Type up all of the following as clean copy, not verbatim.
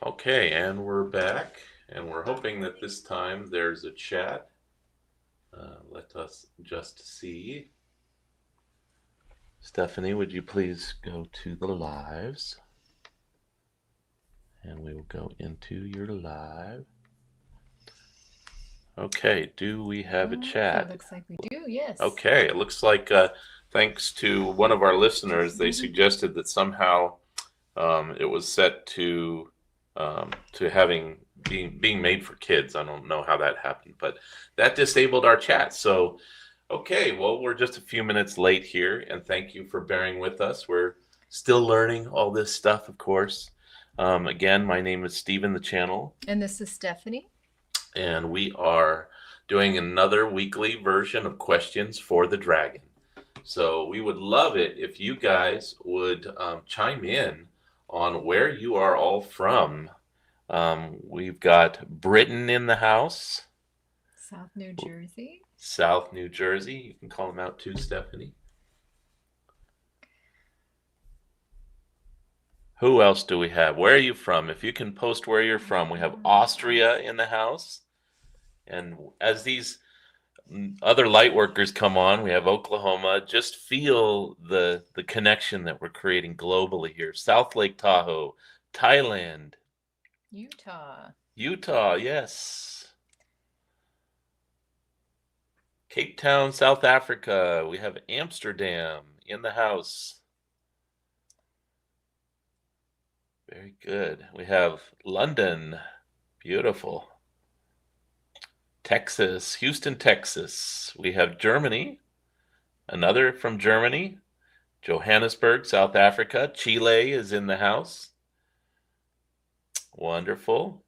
Okay, and we're back, and we're hoping that this time there's a chat. Let us just see. Stephanie, would you please go to the lives? And we will go into your live. Okay, do we have a Okay, chat? looks like we do, yes. Okay, it looks like thanks to one of our listeners, they suggested that somehow it was set to having being made for kids. I don't know how that happened, but that disabled our chat. So, okay, well, we're just a few minutes late here, and thank you for bearing with us. We're still learning all this stuff, of course. Again, my name is Stephen, the channel, And this is Stephanie. and we are doing another weekly version of questions for the dragon. So we would love it if you guys would chime in on where you are all from. We've got Britain in the house, South New Jersey. South New Jersey. You can call them out too, Stephanie. Who else do we have? Where are you from? If you can post where you're from. We have Austria in the house. And as these other light workers come on, we have Oklahoma. Just feel the connection that we're creating globally here. South Lake Tahoe, Thailand, Utah, yes. Cape Town, South Africa. We have Amsterdam in the house. Very good. We have London. Beautiful. Texas, Houston, Texas. We have Germany. Another from Germany. Johannesburg, South Africa. Chile is in the house. Wonderful.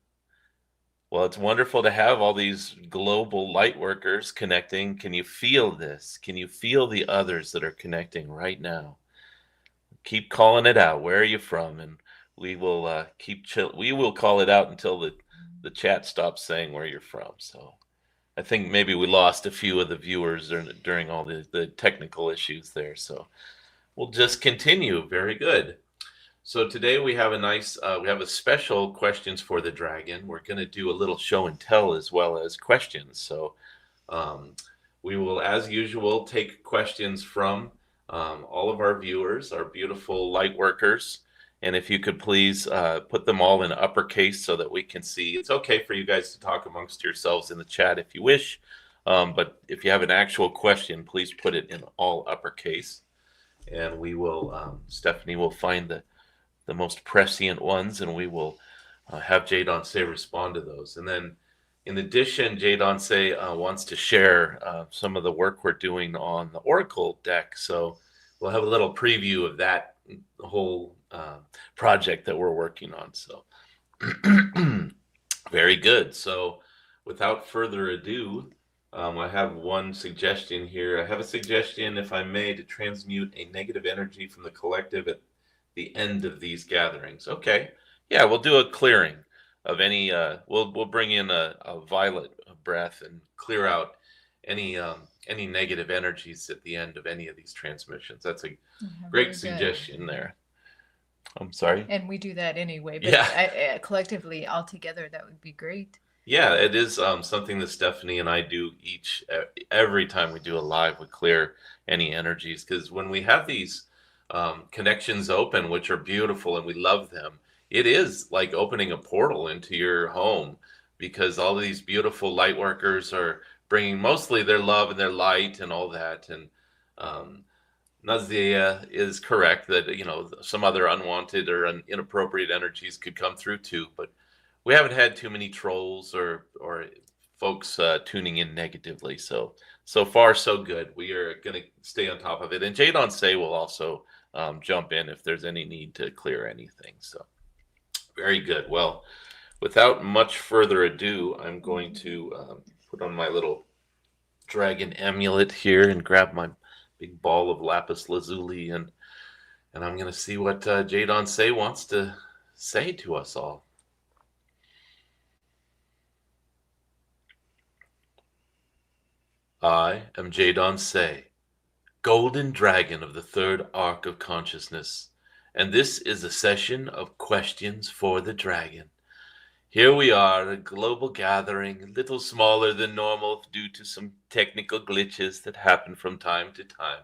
Well, it's wonderful to have all these global light workers connecting. Can you feel this? Can you feel the others that are connecting right now? Keep calling it out. Where are you from? And we will we will call it out until the chat stops saying where you're from. So I think maybe we lost a few of the viewers during all the technical issues there. So we'll just continue. Very good. So today we have we have a special questions for the dragon. We're going to do a little show and tell as well as questions. So we will, as usual, take questions from all of our viewers, our beautiful light workers. And if you could please put them all in uppercase so that we can see. It's okay for you guys to talk amongst yourselves in the chat if you wish. But if you have an actual question, please put it in all uppercase. And we will, Stephanie will find the most prescient ones, and we will have Jadon Se respond to those. And then, in addition, Jadon Se wants to share some of the work we're doing on the Oracle deck. So we'll have a little preview of that whole project that we're working on. So very good. So without further ado, I have one suggestion here. I have a suggestion, if I may, to transmute a negative energy from the collective at the end of these gatherings. Okay, yeah, we'll do a clearing of any. We'll bring in a violet breath and clear out any negative energies at the end of any of these transmissions. That's a great suggestion there. I'm sorry. And we do that anyway, but yeah. Collectively, all together, that would be great. Yeah, it is something that Stephanie and I do every time we do a live. We clear any energies, because when we have these connections open, which are beautiful and we love them, it is like opening a portal into your home, because all of these beautiful light workers are bringing mostly their love and their light and all that. And Nazia is correct that some other unwanted or inappropriate energies could come through too, but we haven't had too many trolls or folks tuning in negatively. So far so good. We are going to stay on top of it. And Jadon Se will also jump in if there's any need to clear anything. So very good. Well, without much further ado, I'm going to put on my little dragon amulet here and grab my big ball of lapis lazuli, and I'm going to see what Jadon Se wants to say to us all. I am Jadon Se, Golden Dragon of the Third Arc of Consciousness, and this is a session of questions for the dragon. Here we are, a global gathering, a little smaller than normal due to some technical glitches that happen from time to time.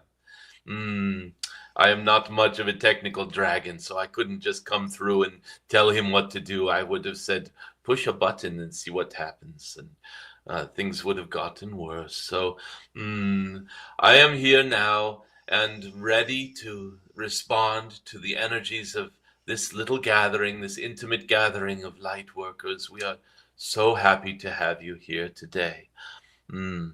Mm, I am not much of a technical dragon, so I couldn't just come through and tell him what to do. I would have said, push a button and see what happens, and things would have gotten worse. So mm, I am here now and ready to respond to the energies of this little gathering, this intimate gathering of light workers. We are so happy to have you here today. Mm.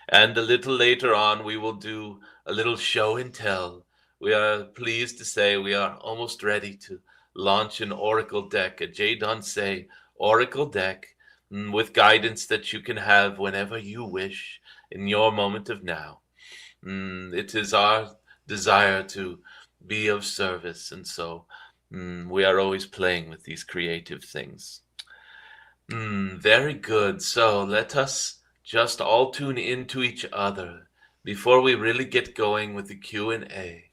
And a little later on, we will do a little show and tell. We are pleased to say we are almost ready to launch an oracle deck, a Jadon Se oracle deck, with guidance that you can have whenever you wish in your moment of now. It is our desire to be of service, and so we are always playing with these creative things. Very good. So let us just all tune into each other before we really get going with the Q&A.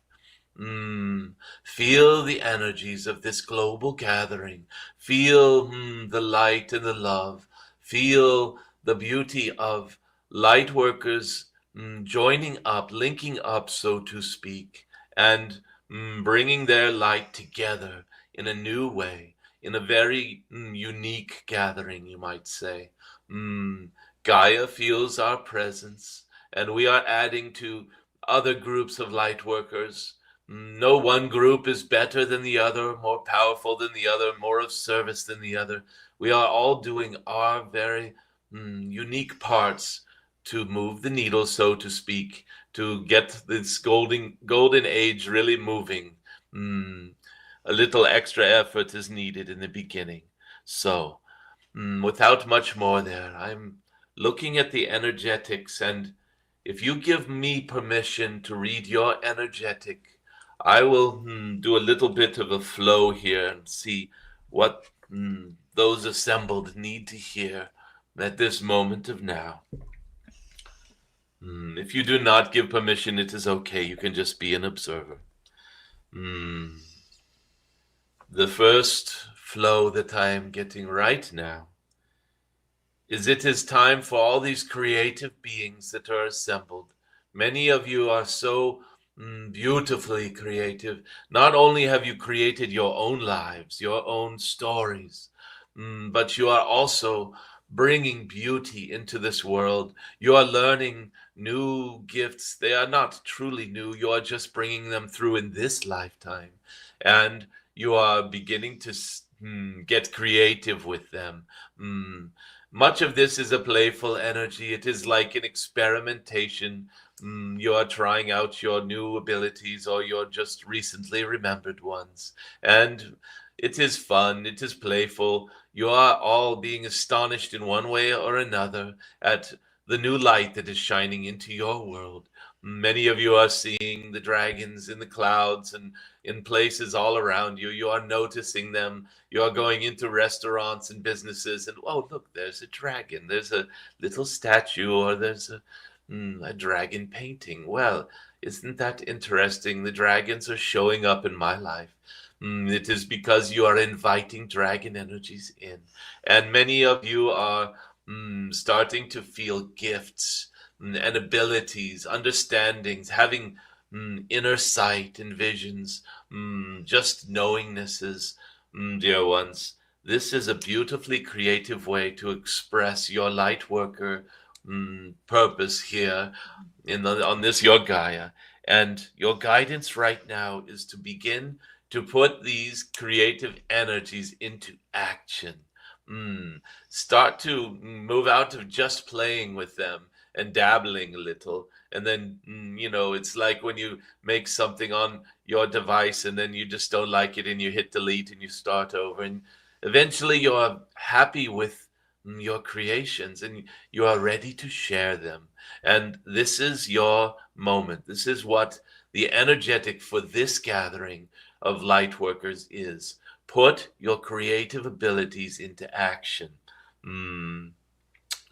Feel the energies of this global gathering. Feel the light and the love. Feel the beauty of light workers joining up, linking up, so to speak, and bringing their light together in a new way, in a very unique gathering, you might say. Mm, Gaia feels our presence, and we are adding to other groups of light workers. No one group is better than the other, more powerful than the other, more of service than the other. We are all doing our very unique parts to move the needle, so to speak, to get this golden age really moving. Mm, a little extra effort is needed in the beginning. So, without much more there, I'm looking at the energetics, and if you give me permission to read your energetic, I will do a little bit of a flow here and see what those assembled need to hear at this moment of now. If you do not give permission, it is okay. You can just be an observer. Mm, the first flow that I am getting right now is it is time for all these creative beings that are assembled. Many of you are so beautifully creative. Not only have you created your own lives, your own stories, but you are also bringing beauty into this world. You are learning new gifts. They are not truly new. You are just bringing them through in this lifetime. And you are beginning to get creative with them. Mm, Much of this is a playful energy. It is like an experimentation. You are trying out your new abilities or your just recently remembered ones. And it is fun. It is playful. You are all being astonished in one way or another at the new light that is shining into your world. Many of you are seeing the dragons in the clouds and in places all around you. You are noticing them. You are going into restaurants and businesses, and oh, look, there's a dragon. There's a little statue, or there's a dragon painting. Well, isn't that interesting? The dragons are showing up in my life. It is because you are inviting dragon energies in, and many of you are starting to feel gifts and abilities, understandings, having inner sight and visions, just knowingnesses, dear ones. This is a beautifully creative way to express your light worker purpose here on this your Gaia. And your guidance right now is to begin to put these creative energies into action. Mm, Start to move out of just playing with them and dabbling a little. And then, it's like when you make something on your device and then you just don't like it and you hit delete and you start over. And eventually you're happy with your creations and you are ready to share them. And this is your moment. This is what the energetic for this gathering of light workers is. Put your creative abilities into action. Mm,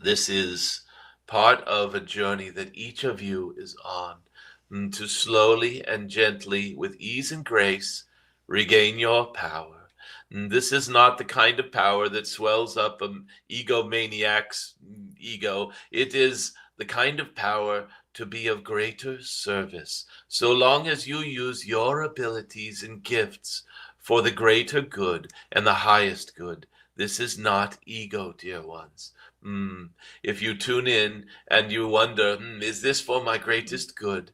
this is part of a journey that each of you is on to slowly and gently, with ease and grace, regain your power. This is not the kind of power that swells up an egomaniac's ego. It is the kind of power to be of greater service. So long as you use your abilities and gifts for the greater good and the highest good, this is not ego, dear ones. Mm. If you tune in and you wonder, is this for my greatest good?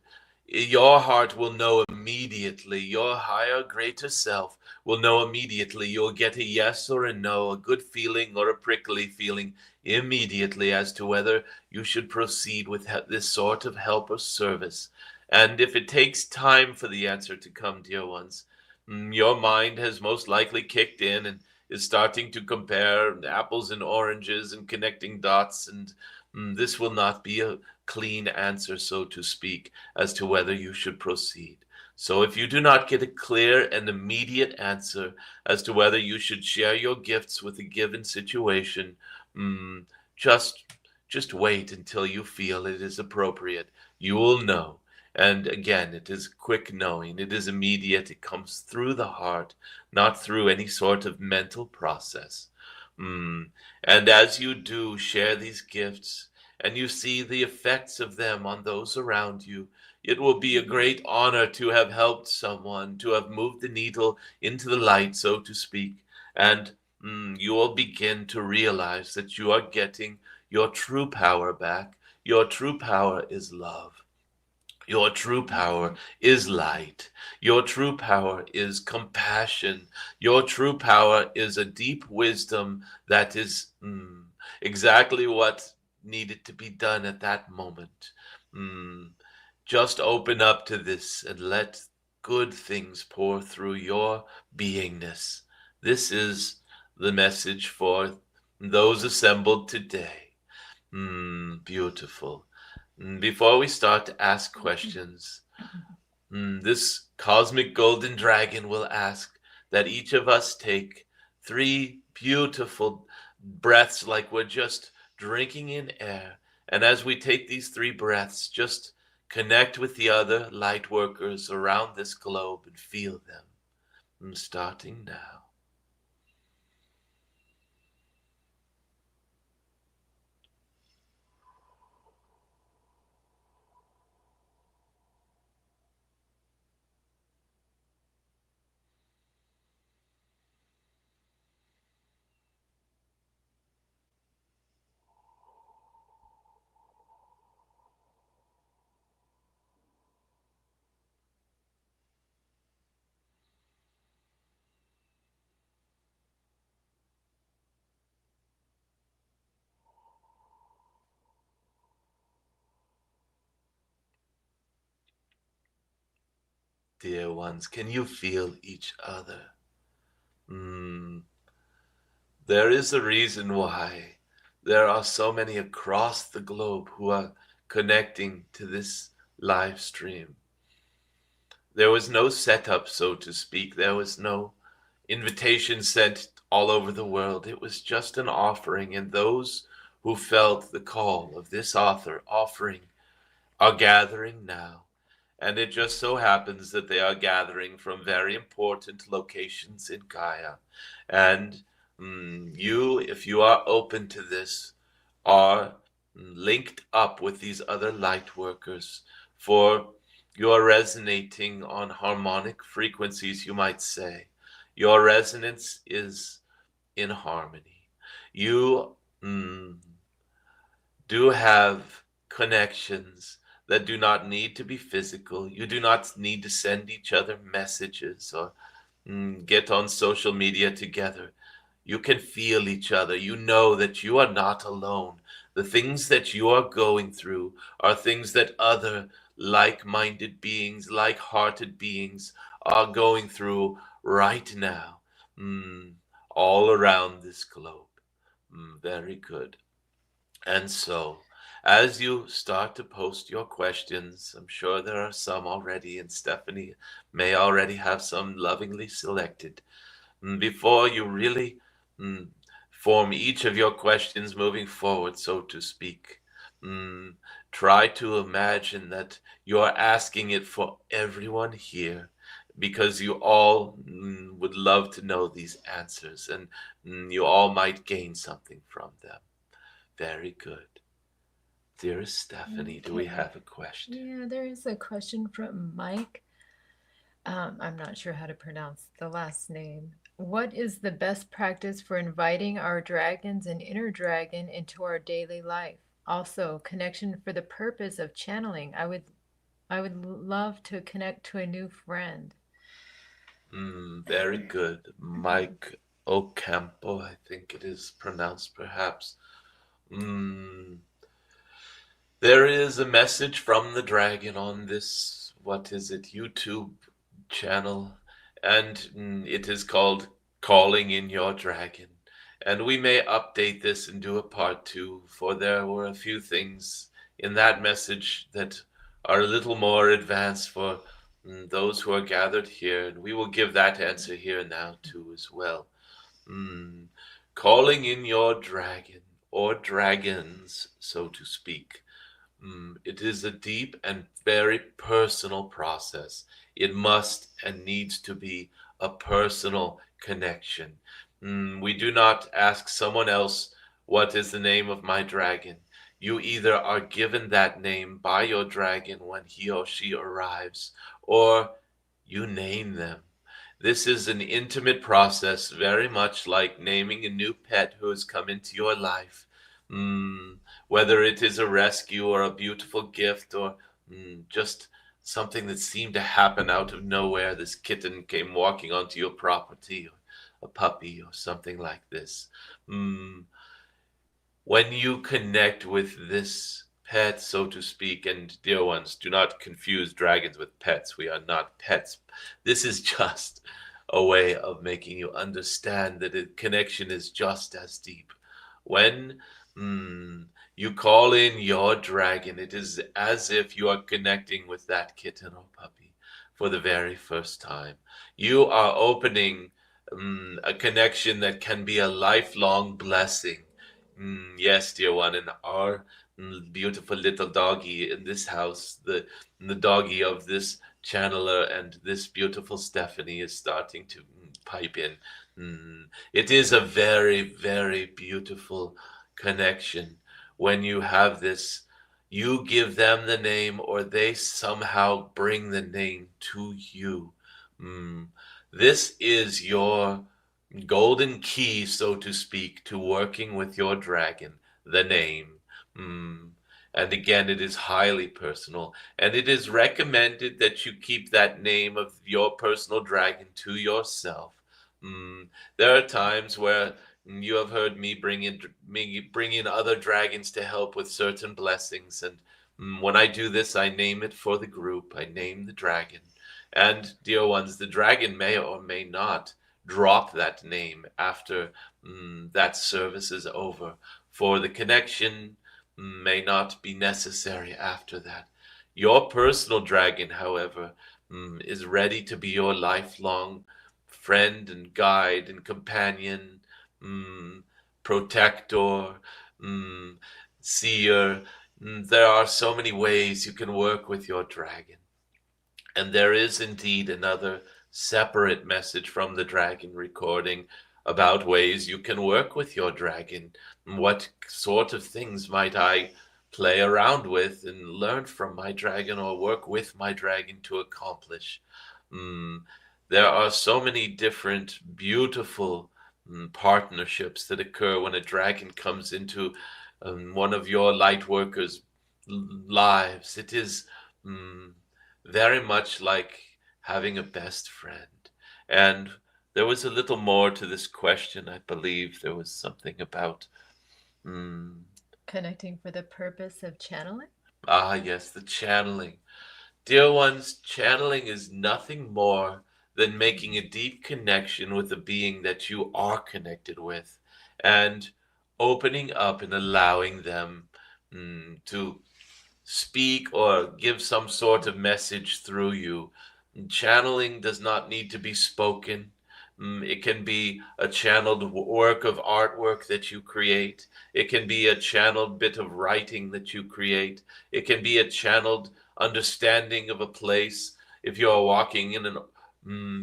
Your heart will know immediately. Your higher, greater self will know immediately. You'll get a yes or a no, a good feeling or a prickly feeling immediately as to whether you should proceed with this sort of help or service. And if it takes time for the answer to come, dear ones, your mind has most likely kicked in and is starting to compare apples and oranges and connecting dots. And this will not be a clean answer, so to speak, as to whether you should proceed. So if you do not get a clear and immediate answer as to whether you should share your gifts with a given situation, mm, just just wait until you feel it is appropriate. You will know. And again, it is quick knowing. It is immediate. It comes through the heart, not through any sort of mental process. Mm. And as you do share these gifts and you see the effects of them on those around you, it will be a great honor to have helped someone, to have moved the needle into the light, so to speak. And you will begin to realize that you are getting your true power back. Your true power is love. Your true power is light. Your true power is compassion. Your true power is a deep wisdom that is exactly what needed to be done at that moment. Mm, just open up to this and let good things pour through your beingness. This is the message for those assembled today. Beautiful. Before we start to ask questions, this cosmic golden dragon will ask that each of us take 3 beautiful breaths like we're just drinking in air. And as we take these 3 breaths, just connect with the other light workers around this globe and feel them. Starting now. Dear ones, can you feel each other? Mm, There is a reason why there are so many across the globe who are connecting to this live stream. There was no setup, so to speak. There was no invitation sent all over the world. It was just an offering, and those who felt the call of this author offering are gathering now. And it just so happens that they are gathering from very important locations in Gaia. And you, if you are open to this, are linked up with these other light workers, for you are resonating on harmonic frequencies, you might say. Your resonance is in harmony. You do have connections that do not need to be physical. You do not need to send each other messages or get on social media together. You can feel each other. You know that you are not alone. The things that you are going through are things that other like minded beings, like hearted beings are going through right now, mm, all around this globe. Very good. And so, as you start to post your questions, I'm sure there are some already, and Stephanie may already have some lovingly selected. Before you really mm, form each of your questions moving forward, so to speak, mm, try to imagine that you're asking it for everyone here. because you all would love to know these answers, and you all might gain something from them. Very good. Dearest Stephanie, do we Okay. have a question? Yeah, there is a question from Mike. I'm not sure how to pronounce the last name. What is the best practice for inviting our dragons and inner dragon into our daily life? Also, connection for the purpose of channeling. I would love to connect to a new friend. Very good. Mike Ocampo, I think it is pronounced perhaps. Mm, there is a message from the dragon on this, what is it, YouTube channel, and it is called Calling in Your Dragon. And we may update this and do a part two, for there were a few things in that message that are a little more advanced for those who are gathered here, and we will give that answer here and now too as well. Mm, Calling in your dragon, or dragons, so to speak. It is a deep and very personal process. It must and needs to be a personal connection. We do not ask someone else, what is the name of my dragon? You either are given that name by your dragon when he or she arrives, or you name them. This is an intimate process, very much like naming a new pet who has come into your life. Mm, Whether it is a rescue or a beautiful gift or just something that seemed to happen out of nowhere. This kitten came walking onto your property, or a puppy, or something like this. Mm, when you connect with this pet, so to speak, and dear ones, do not confuse dragons with pets. We are not pets. This is just a way of making you understand that a connection is just as deep. When mm, you call in your dragon, it is as if you are connecting with that kitten or puppy for the very first time. You are opening a connection that can be a lifelong blessing. Yes, dear one, and our beautiful little doggy in this house, the doggy of this channeler and this beautiful Stephanie is starting to pipe in. It is a very, very beautiful connection when you have this. You give them the name, or they somehow bring the name to you. Mm, this is your golden key, so to speak, to working with your dragon, the name. Mm. And again, it is highly personal, and it is recommended that you keep that name of your personal dragon to yourself. Mm. There are times where you have heard me bring in other dragons to help with certain blessings, and when I do this, I name it for the group. I name the dragon, and dear ones, the dragon may or may not drop that name after that service is over, for the connection may not be necessary after that. Your personal dragon, however, is ready to be your lifelong friend and guide and companion, mm, protector, mm, seer. There are so many ways you can work with your dragon. And there is indeed another separate message from the dragon recording about ways you can work with your dragon. What sort of things might I play around with and learn from my dragon or work with my dragon to accomplish? Mm, there are so many different beautiful partnerships that occur when a dragon comes into one of your light workers' lives. It is. Mm, Very much like having a best friend. And there was a little more to this question. I believe there was something about, mm, Connecting for the purpose of channeling? yes, the channeling. Dear ones, channeling is nothing more than making a deep connection with the being that you are connected with and opening up and allowing them to speak or give some sort of message through you. Channeling does not need to be spoken. It can be a channeled work of artwork that you create. It can be a channeled bit of writing that you create. It can be a channeled understanding of a place. If you are walking in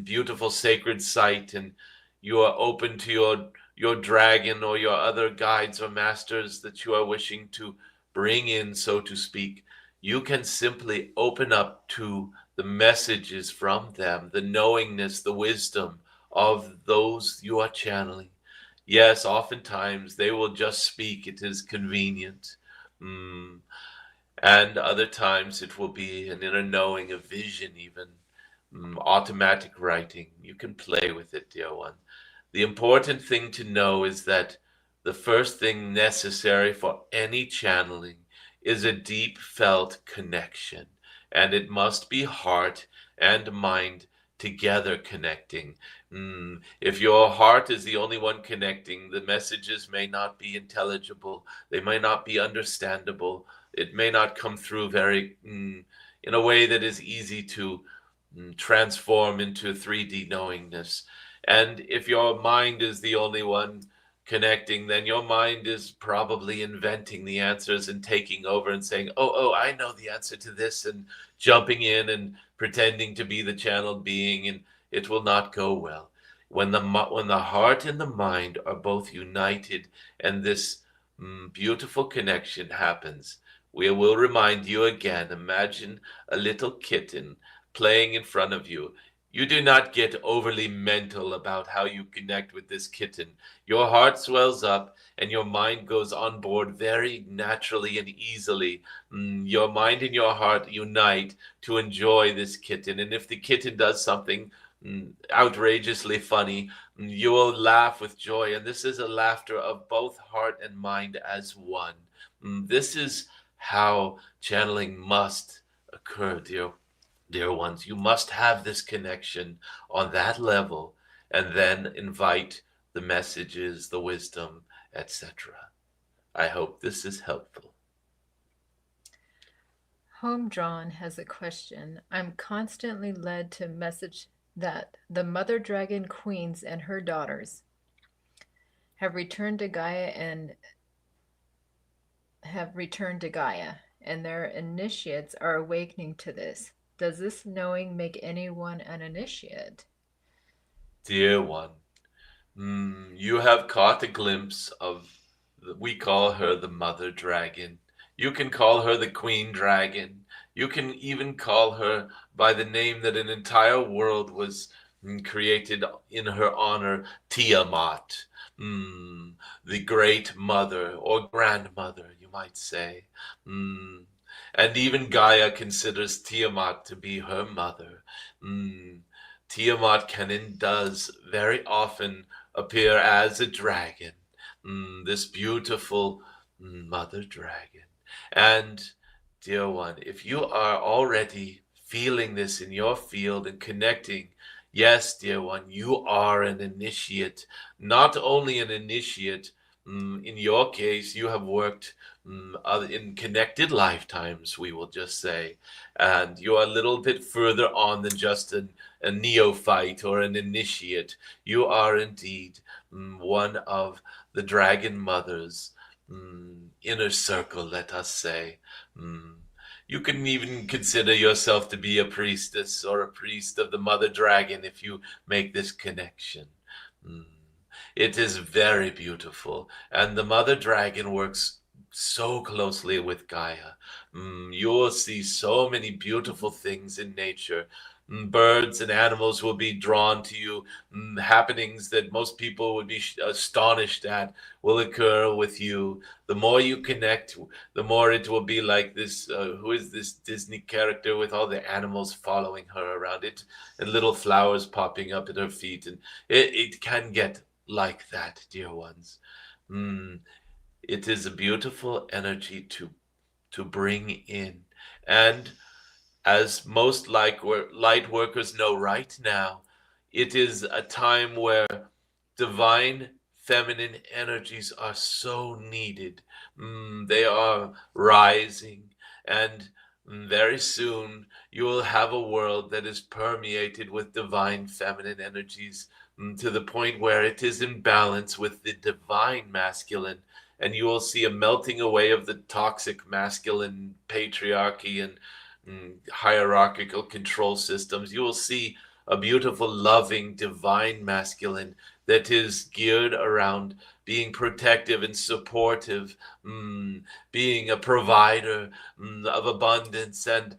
beautiful sacred site, and you are open to your dragon or your other guides or masters that you are wishing to bring in, so to speak, you can simply open up to the messages from them, the knowingness, the wisdom of those you are channeling. Yes, oftentimes they will just speak, it is convenient. Mm, and other times it will be an inner knowing, a vision, even automatic writing. You can play with it, dear one. The important thing to know is that the first thing necessary for any channeling is a deep felt connection, and it must be heart and mind together connecting. If your heart is the only one connecting, the messages may not be intelligible, they may not be understandable, it may not come through very in a way that is easy to transform into 3D knowingness. And if your mind is the only one connecting, then your mind is probably inventing the answers and taking over and saying, oh, I know the answer to this, and jumping in and pretending to be the channeled being, and it will not go well. When the heart and the mind are both united and this beautiful connection happens, we will remind you again. Imagine a little kitten playing in front of you. You do not get overly mental about how you connect with this kitten. Your heart swells up and your mind goes on board very naturally and easily. Your mind and your heart unite to enjoy this kitten. And if the kitten does something outrageously funny, you will laugh with joy. And this is a laughter of both heart and mind as one. This is how channeling must occur, dear ones. You must have this connection on that level and then invite the messages, the wisdom, etc. I hope this is helpful. Home Drawn has a question. I'm constantly led to message that the mother dragon queens and her daughters have returned to Gaia, and their initiates are awakening to this. Does this knowing make anyone an initiate? Dear one, you have caught a glimpse of, we call her the mother dragon. You can call her the queen dragon. You can even call her by the name that an entire world was created in her honor, Tiamat. Mm, the great mother or grandmother, you might say. Mm, and even Gaia considers Tiamat to be her mother. Mm, Tiamat can and does very often appear as a dragon, this beautiful mother dragon. And, dear one, if you are already feeling this in your field and connecting, yes, dear one, you are an initiate. Not only an initiate, in your case, you have worked in connected lifetimes, we will just say, and you're a little bit further on than just a neophyte or an initiate. You are indeed one of the dragon mother's inner circle, let us say. Mm. You can even consider yourself to be a priestess or a priest of the mother dragon if you make this connection. Mm. It is very beautiful, and the mother dragon works so closely with Gaia. You will see so many beautiful things in nature. Birds and animals will be drawn to you. Happenings that most people would be astonished at will occur with you. The more you connect, the more it will be like this. Who is this Disney character with all the animals following her around it and little flowers popping up at her feet? And it can get like that, dear ones. Mm, it is a beautiful energy to bring in. And as most light workers know right now, it is a time where divine feminine energies are so needed. They are rising, and very soon you will have a world that is permeated with divine feminine energies, to the point where it is in balance with the divine masculine, and you will see a melting away of the toxic masculine patriarchy and hierarchical control systems. You will see a beautiful, loving, divine masculine that is geared around being protective and supportive, being a provider of abundance and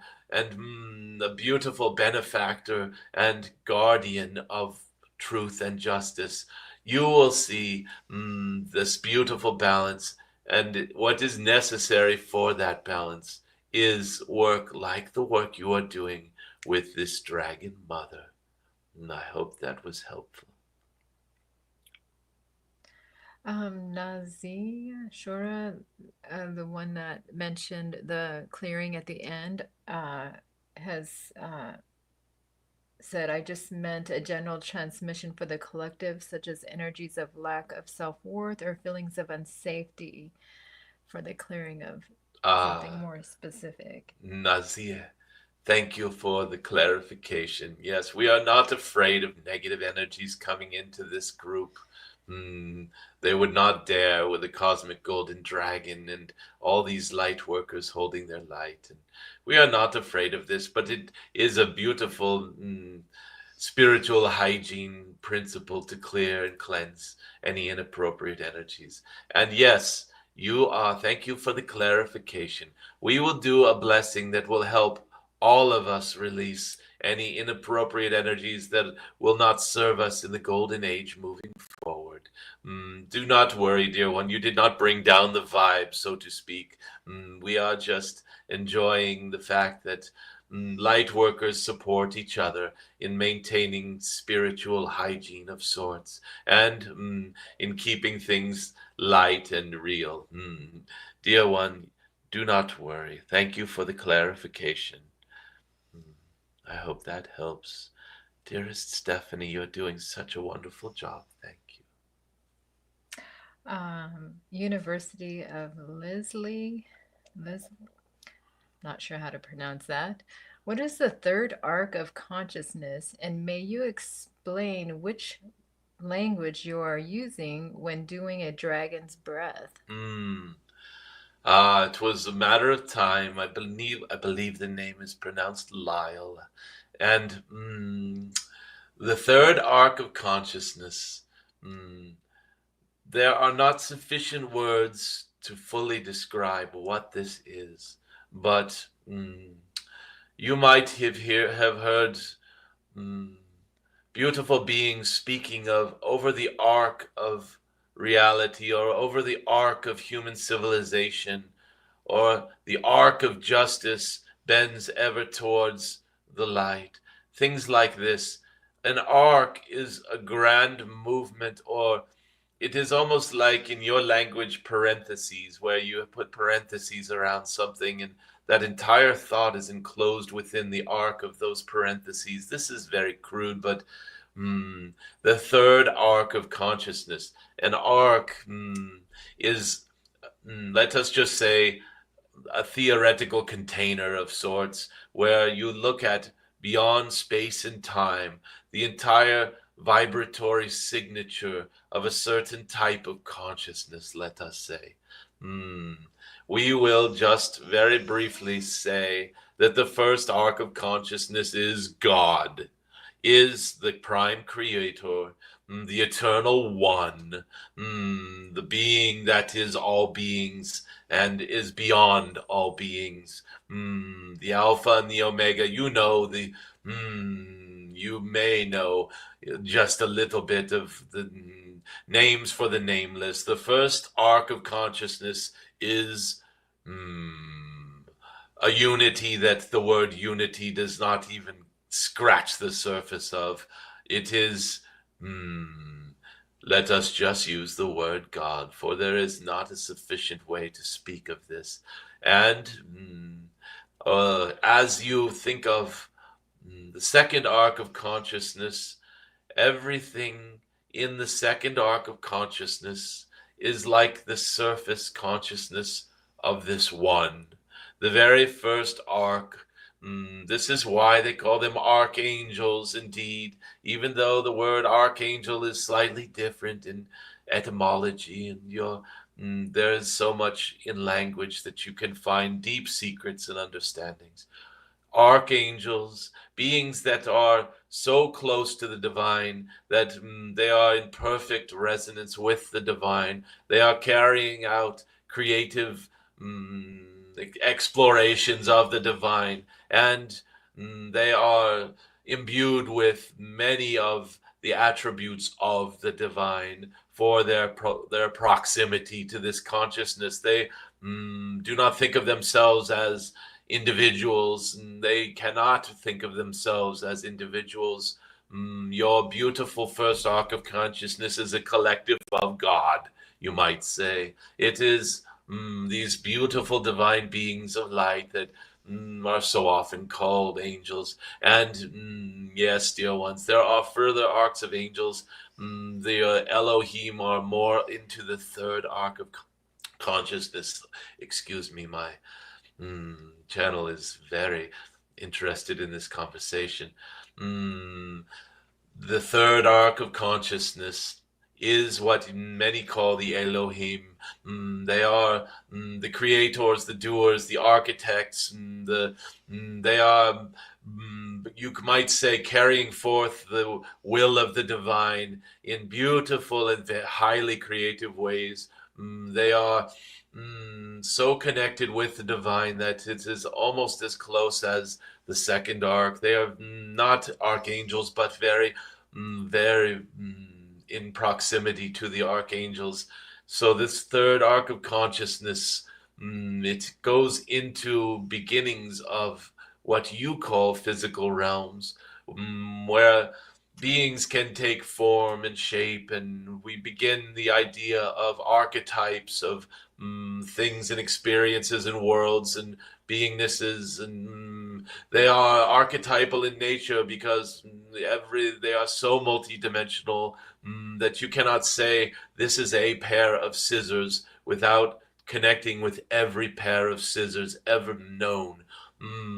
a beautiful benefactor and guardian of truth and justice. You will see this beautiful balance, and what is necessary for that balance is work like the work you are doing with this dragon mother. And I hope that was helpful. Nazi, Shora, the one that mentioned the clearing at the end, has said, I just meant a general transmission for the collective, such as energies of lack of self worth or feelings of unsafety for the clearing of something Ah, more specific. Nazir, thank you for the clarification. Yes, we are not afraid of negative energies coming into this group. Hmm, they would not dare with the cosmic golden dragon and all these light workers holding their light. And we are not afraid of this, but it is a beautiful spiritual hygiene principle to clear and cleanse any inappropriate energies. And yes, thank you for the clarification. We will do a blessing that will help all of us release any inappropriate energies that will not serve us in the golden age moving forward. Do not worry, dear one. You did not bring down the vibe, so to speak. We are just enjoying the fact that light workers support each other in maintaining spiritual hygiene of sorts and in keeping things light and real. Dear one, do not worry. Thank you for the clarification. Mm, I hope that helps. Dearest Stephanie, you're doing such a wonderful job. Thank you. University of Liz, not sure how to pronounce that. What is the third arc of consciousness, and may you explain which language you are using when doing a dragon's breath? Mm. It was a matter of time. I believe the name is pronounced Lyle. And the third arc of consciousness. Mm, there are not sufficient words to fully describe what this is, but you might have heard mm, beautiful beings speaking of over the arc of reality or over the arc of human civilization or the arc of justice bends ever towards the light. Things like this. An arc is a grand movement, or it is almost like in your language parentheses, where you put parentheses around something and that entire thought is enclosed within the arc of those parentheses. This is very crude, but the third arc of consciousness. An arc is, let us just say, a theoretical container of sorts where you look at beyond space and time, the entire vibratory signature of a certain type of consciousness, let us say. Hmm. We will just very briefly say that the first arc of consciousness is God, is the prime creator, the eternal one, the being that is all beings and is beyond all beings, the Alpha and the Omega. You may know just a little bit of the names for the nameless. The first arc of consciousness is a unity that the word unity does not even scratch the surface of. It is, let us just use the word God, for there is not a sufficient way to speak of this. And as you think of the second arc of consciousness, everything in the second arc of consciousness is like the surface consciousness of this one. The very first arc. This is why they call them archangels, indeed, even though the word archangel is slightly different in etymology, and there is so much in language that you can find deep secrets and understandings. Archangels beings that are so close to the divine that they are in perfect resonance with the divine. They are carrying out creative mm, explorations of the divine, and they are imbued with many of the attributes of the divine for their proximity to this consciousness. They do not think of themselves as individuals. They cannot think of themselves as individuals. Your beautiful first arc of consciousness is a collective of God, you might say. It is these beautiful divine beings of light that are so often called angels. And yes, dear ones, there are further arcs of angels. The Elohim are more into the third arc of consciousness. Excuse me, my channel is very interested in this conversation. Mm, the third arc of consciousness is what many call the Elohim. They are the creators, the doers, the architects. They are, you might say, carrying forth the will of the divine in beautiful and highly creative ways. They are so connected with the divine that it is almost as close as the second arc. They are not archangels, but very in proximity to the archangels. So this third arc of consciousness, it goes into beginnings of what you call physical realms, where beings can take form and shape, and we begin the idea of archetypes of things and experiences and worlds and beingnesses, and they are archetypal in nature because they are so multidimensional that you cannot say this is a pair of scissors without connecting with every pair of scissors ever known.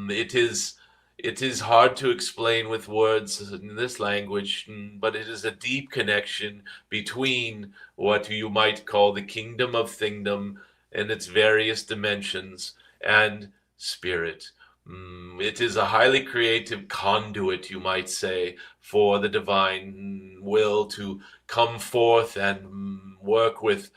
It is hard to explain with words in this language, but it is a deep connection between what you might call the kingdom of thingdom and its various dimensions and spirit. It is a highly creative conduit, you might say, for the divine will to come forth and work with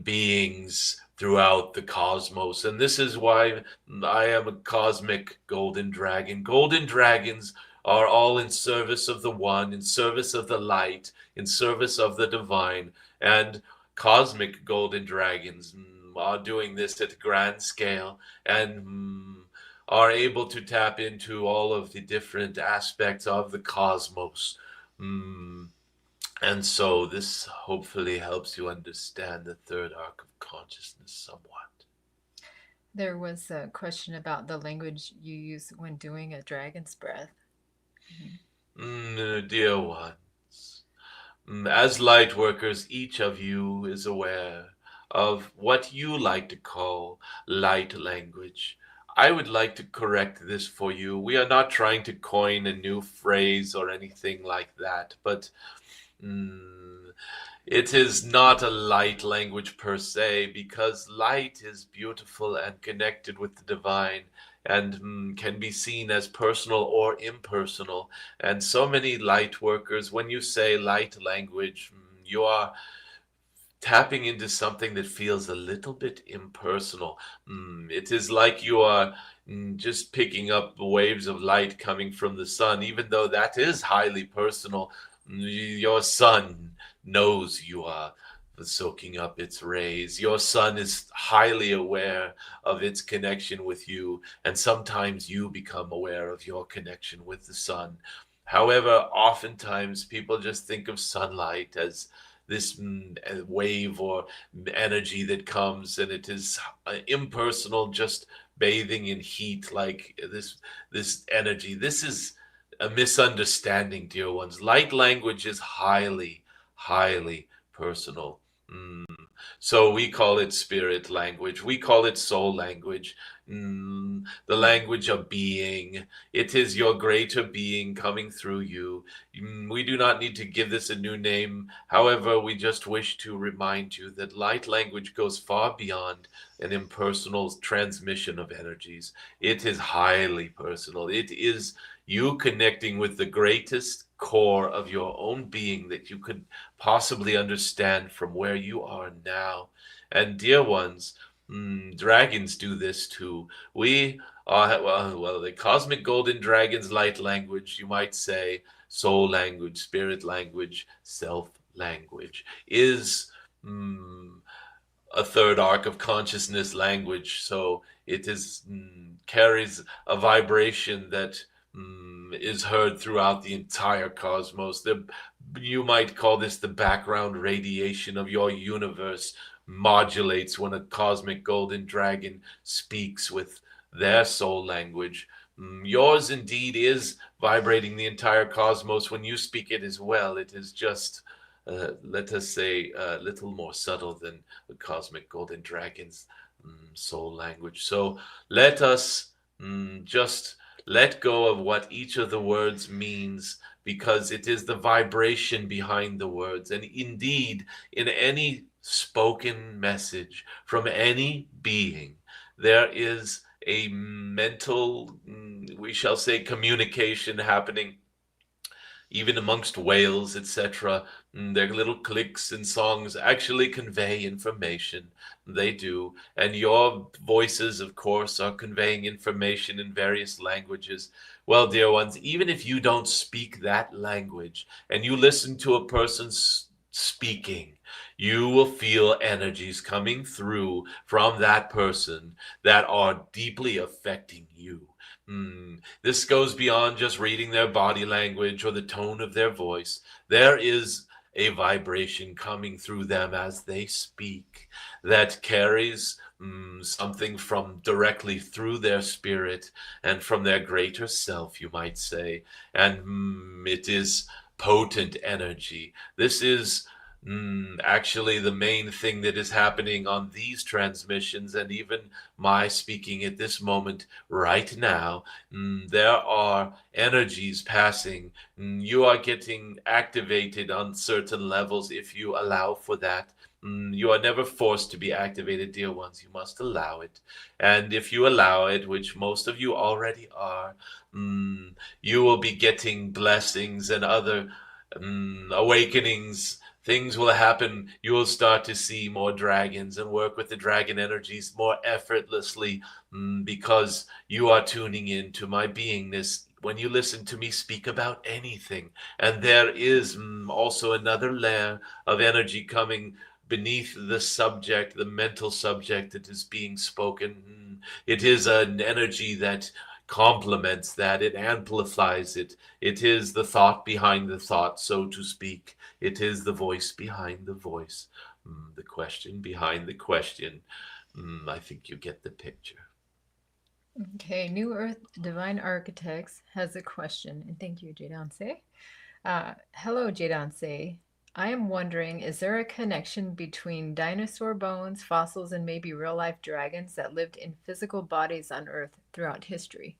beings throughout the cosmos. And this is why I am a cosmic golden dragon. Golden dragons are all in service of the one, in service of the light, in service of the divine. And cosmic golden dragons are doing this at a grand scale and are able to tap into all of the different aspects of the cosmos. Mm, and so this hopefully helps you understand the third arc of consciousness somewhat. There was a question about the language you use when doing a dragon's breath. Dear ones, as light workers, each of you is aware of what you like to call light language. I would like to correct this for you. We are not trying to coin a new phrase or anything like that, but Mm, it is not a light language per se, because light is beautiful and connected with the divine and can be seen as personal or impersonal. And so many light workers, when you say light language, you are tapping into something that feels a little bit impersonal. It is like you are just picking up waves of light coming from the sun, even though that is highly personal. Your sun knows you are soaking up its rays. Your sun is highly aware of its connection with you, and sometimes you become aware of your connection with the sun. However, oftentimes people just think of sunlight as this wave or energy that comes, and it is impersonal, just bathing in heat like this energy. This is a misunderstanding, dear ones. Light language is highly personal. Mm. So we call it spirit language. We call it soul language. The language of being. It is your greater being coming through you. We do not need to give this a new name. However, we just wish to remind you that light language goes far beyond an impersonal transmission of energies. It is highly personal. It is You connecting with the greatest core of your own being that you could possibly understand from where you are now. And dear ones, dragons do this too. We are, well, the cosmic golden dragon's light language, you might say, soul language, spirit language, self language, is mm, a third arc of consciousness language. So it is carries a vibration that is heard throughout the entire cosmos. You might call this the background radiation of your universe modulates when a cosmic golden dragon speaks with their soul language. Yours indeed is vibrating the entire cosmos when you speak it as well. It is just, let us say, a little more subtle than the cosmic golden dragon's soul language. So let us just let go of what each of the words means, because it is the vibration behind the words. And indeed, in any spoken message from any being, there is a mental, we shall say, communication happening even amongst whales, etc. Their little clicks and songs actually convey information. They do. And your voices, of course, are conveying information in various languages. Well, dear ones, even if you don't speak that language and you listen to a person speaking, you will feel energies coming through from that person that are deeply affecting you. This goes beyond just reading their body language or the tone of their voice. There is a vibration coming through them as they speak that carries something from directly through their spirit and from their greater self, you might say. And it is potent energy. This is actually the main thing that is happening on these transmissions, and even my speaking at this moment right now. There are energies passing. You are getting activated on certain levels if you allow for that. You are never forced to be activated, dear ones. You must allow it. And if you allow it, which most of you already are, you will be getting blessings and other awakenings. Things will happen. You will start to see more dragons and work with the dragon energies more effortlessly, because you are tuning into my beingness when you listen to me speak about anything. And there is also another layer of energy coming beneath the subject, the mental subject that is being spoken. It is an energy that complements that, it amplifies it. It is the thought behind the thought, so to speak. It is the voice behind the voice, the question behind the question. I think you get the picture. Okay, New Earth Divine Architects has a question, and thank you, Jadon Se. Hello, Jadon Se. I am wondering, is there a connection between dinosaur bones, fossils, and maybe real-life dragons that lived in physical bodies on Earth throughout history?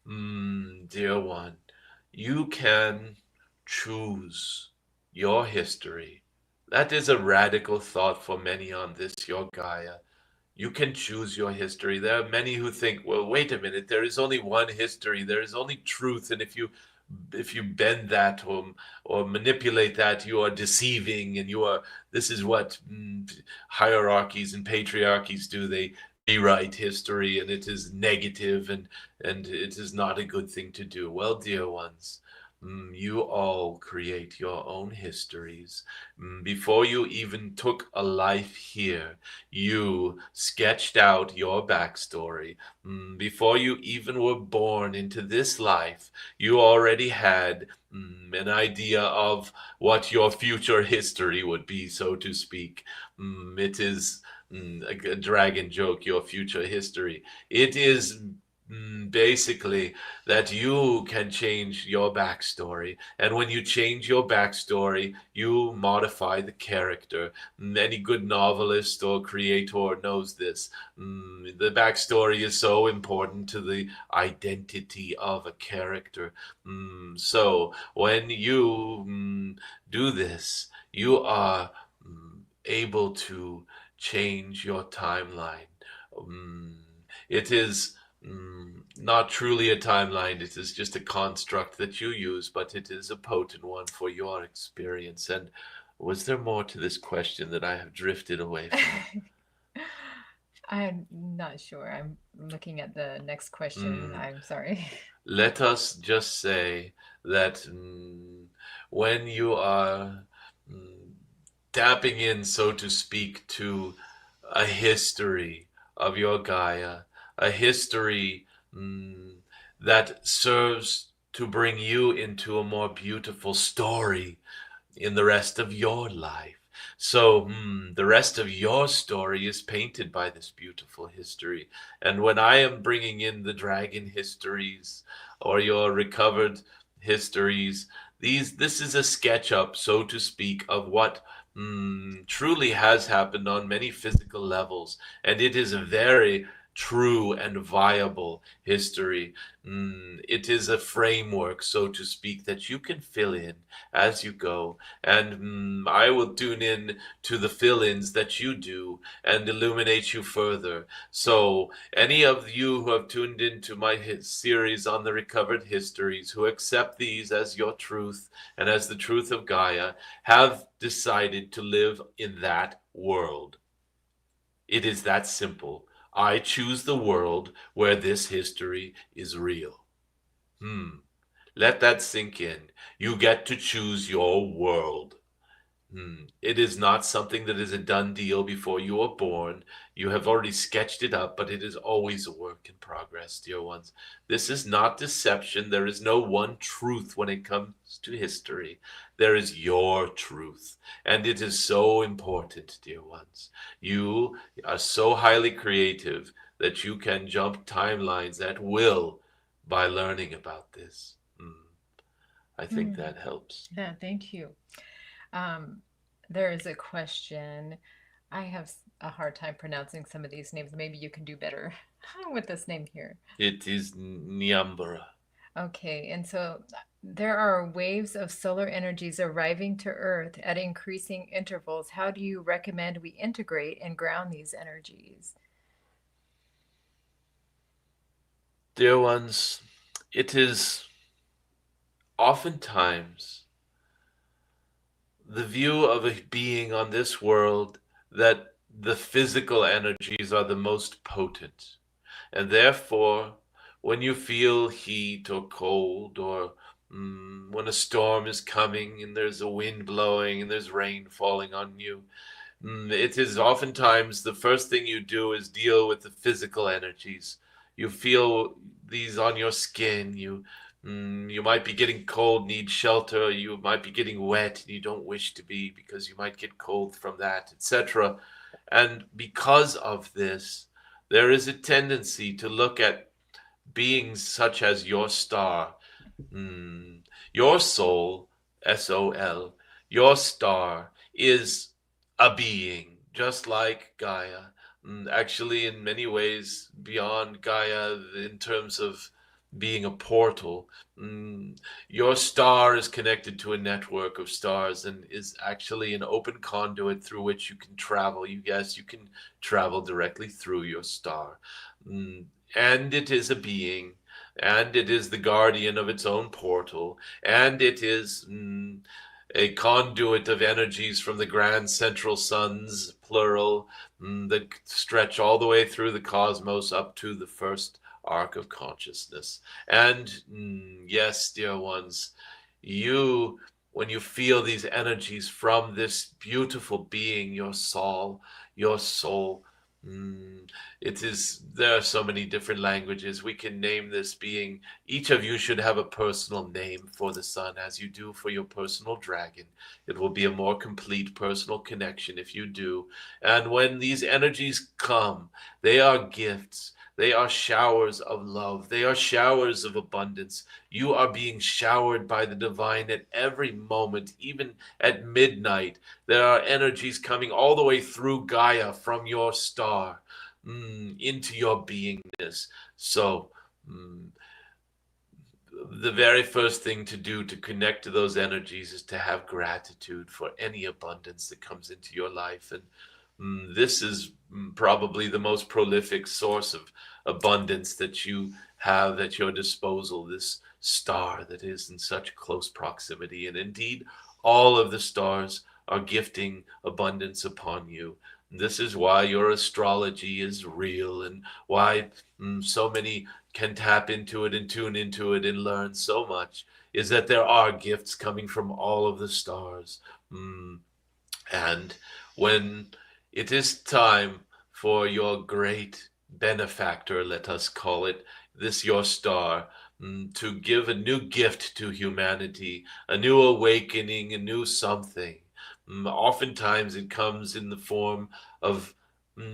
Dear one, you can choose your history. That is a radical thought for many on this, your Gaia. You can choose your history. There are many who think, well, wait a minute, there is only one history, there is only truth, and if you bend that or manipulate that, you are deceiving, and you are, this is what hierarchies and patriarchies do. They rewrite history, and it is negative, and it is not a good thing to do. Well, dear ones, you all create your own histories. Before you even took a life here, you sketched out your backstory. Before you even were born into this life, you already had an idea of what your future history would be, so to speak. It is a dragon joke, your future history. It is basically that you can change your backstory. And when you change your backstory, you modify the character. Any good novelist or creator knows this. The backstory is so important to the identity of a character. So when you do this, you are able to change your timeline. It is not truly a timeline. It is just a construct that you use, but it is a potent one for your experience. And was there more to this question that I have drifted away from? I'm not sure. I'm looking at the next question. Mm, I'm sorry. let us just say that when you are mm, tapping in, so to speak, to a history of your Gaia, a history mm, that serves to bring you into a more beautiful story in the rest of your life. So, the rest of your story is painted by this beautiful history. And when I am bringing in the dragon histories or your recovered histories, this is a sketch up, so to speak, of what truly has happened on many physical levels. And it is a very true and viable history. It is a framework, so to speak, that you can fill in as you go, and I will tune in to the fill-ins that you do and illuminate you further. So any of you who have tuned into my series on the recovered histories, who accept these as your truth and as the truth of Gaia, have decided to live in that world. It is that simple. I choose the world where this history is real. Hmm. Let that sink in. You get to choose your world. It is not something that is a done deal before you are born. You have already sketched it up, but it is always a work in progress, dear ones. This is not deception. There is no one truth when it comes to history. There is your truth. And it is so important, dear ones. You are so highly creative that you can jump timelines at will by learning about this. I think Hmm. that helps. Yeah, thank you. Um, there is a question. I have a hard time pronouncing some of these names. Maybe you can do better with this name here. It is Nyambura. Okay, and so there are waves of solar energies arriving to Earth at increasing intervals. How do you recommend we integrate and ground these energies? Dear ones, it is oftentimes the view of a being on this world that the physical energies are the most potent. And therefore, when you feel heat or cold, or when a storm is coming and there's a wind blowing and there's rain falling on you, it is oftentimes the first thing you do is deal with the physical energies. You feel these on your skin. You might be getting cold, need shelter. You might be getting wet, and you don't wish to be because you might get cold from that, etc. And because of this, there is a tendency to look at beings such as your star. Mm. Your soul, SOL, your star is a being, just like Gaia. Actually, in many ways, beyond Gaia, in terms of being a portal. Mm, your star is connected to a network of stars and is actually an open conduit through which you can travel. You can travel directly through your star. Mm, and it is a being, and it is the guardian of its own portal, and it is a conduit of energies from the grand central suns, plural, that stretch all the way through the cosmos up to the first arc of consciousness. And yes, dear ones, you, when you feel these energies from this beautiful being, your soul, mm, it is, there are so many different languages. We can name this being. Each of you should have a personal name for the sun, as you do for your personal dragon. It will be a more complete personal connection if you do. And when these energies come, they are gifts. They are showers of love. They are showers of abundance. You are being showered by the divine at every moment, even at midnight. There are energies coming all the way through Gaia from your star into your beingness. So, mm, the very first thing to do to connect to those energies is to have gratitude for any abundance that comes into your life. And this is probably the most prolific source of abundance that you have at your disposal this star that is in such close proximity. And indeed, all of the stars are gifting abundance upon you. This is why your astrology is real, and why so many can tap into it and tune into it and learn so much, is that there are gifts coming from all of the stars. Mm, and when it is time for your great benefactor, let us call it, this your star, to give a new gift to humanity, a new awakening, a new something. Oftentimes it comes in the form of,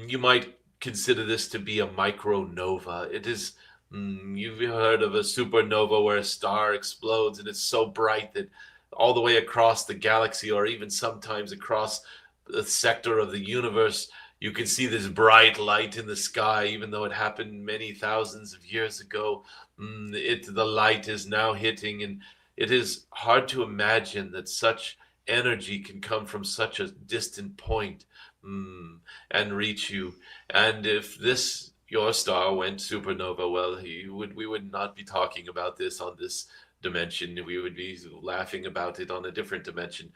you might consider this to be a micronova. It is, you've heard of a supernova where a star explodes and it's so bright that all the way across the galaxy, or even sometimes across the sector of the universe, you can see this bright light in the sky, even though it happened many thousands of years ago. The light is now hitting, and it is hard to imagine that such energy can come from such a distant point, mm, and reach you. And if this your star went supernova, well, we would not be talking about this on this dimension. We would be laughing about it on a different dimension.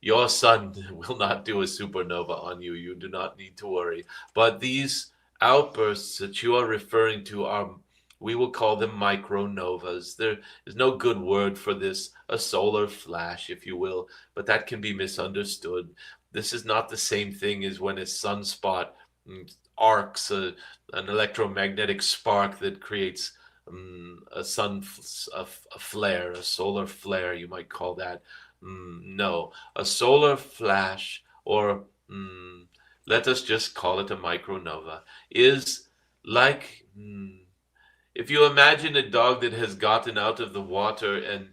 Your sun will not do a supernova on you. You do not need to worry. But these outbursts that you are referring to are, we will call them micronovas. There is no good word for this, a solar flash, if you will, but that can be misunderstood. This is not the same thing as when a sunspot arcs an electromagnetic spark that creates a flare, a solar flare, you might call that. No, a solar flash, or let us just call it a micronova, is like, if you imagine a dog that has gotten out of the water and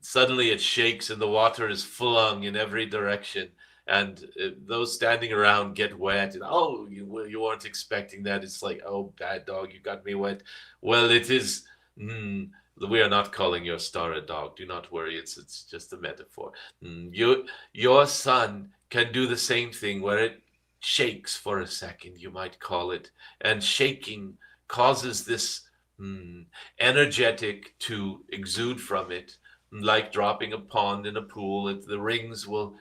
suddenly it shakes and the water is flung in every direction, and those standing around get wet, and oh, you weren't expecting that. It's like, oh, bad dog, you got me wet. Well, it is, mm, we are not calling your star a dog, do not worry, it's just a metaphor. Your sun can do the same thing, where it shakes for a second, you might call it, and shaking causes this mm, energetic to exude from it, like dropping a pond in a pool. The rings will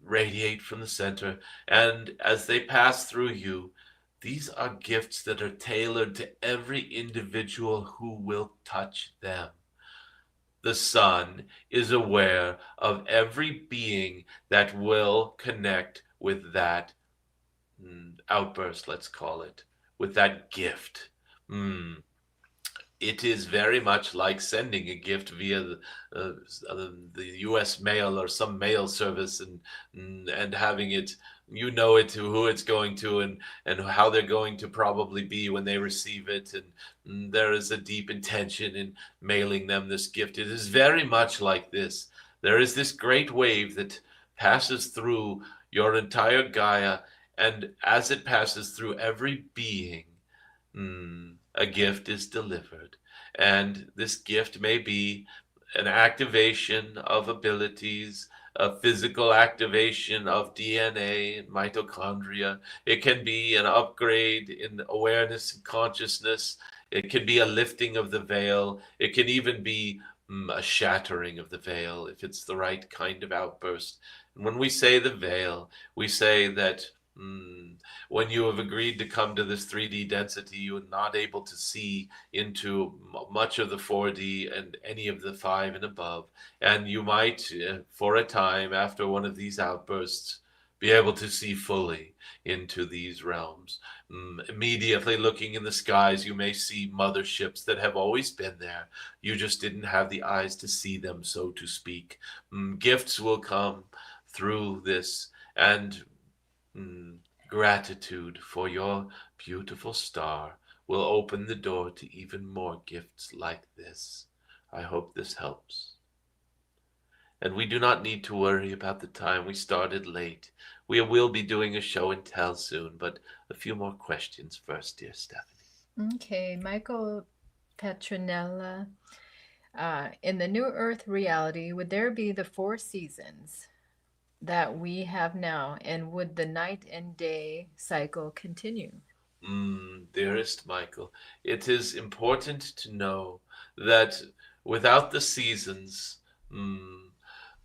radiate from the center, and as they pass through you, these are gifts that are tailored to every individual who will touch them. The sun is aware of every being that will connect with that outburst, let's call it, with that gift. Mm, it is very much like sending a gift via the U.S. mail or some mail service, and having it, you know it, to who it's going to, and how they're going to probably be when they receive it, and there is a deep intention in mailing them this gift. It is very much like this. There is this great wave that passes through your entire Gaia, and as it passes through every being, a gift is delivered. And this gift may be an activation of abilities, a physical activation of DNA and mitochondria. It can be an upgrade in awareness and consciousness. It can be a lifting of the veil. It can even be a shattering of the veil if it's the right kind of outburst. And when we say the veil, we say that when you have agreed to come to this 3D density, you are not able to see into much of the 4D and any of the 5 and above. And you might, for a time after one of these outbursts, be able to see fully into these realms. Immediately looking in the skies, you may see motherships that have always been there. You just didn't have the eyes to see them, so to speak. Gifts will come through this, and gratitude for your beautiful star will open the door to even more gifts like this. I hope this helps. And we do not need to worry about the time we started late. We will be doing a show and tell soon, but a few more questions first, dear Stephanie. Okay, Michael Petronella. In the New Earth reality, would there be the four seasons that we have now, and would the night and day cycle continue? Dearest Michael, it is important to know that without the seasons, mm,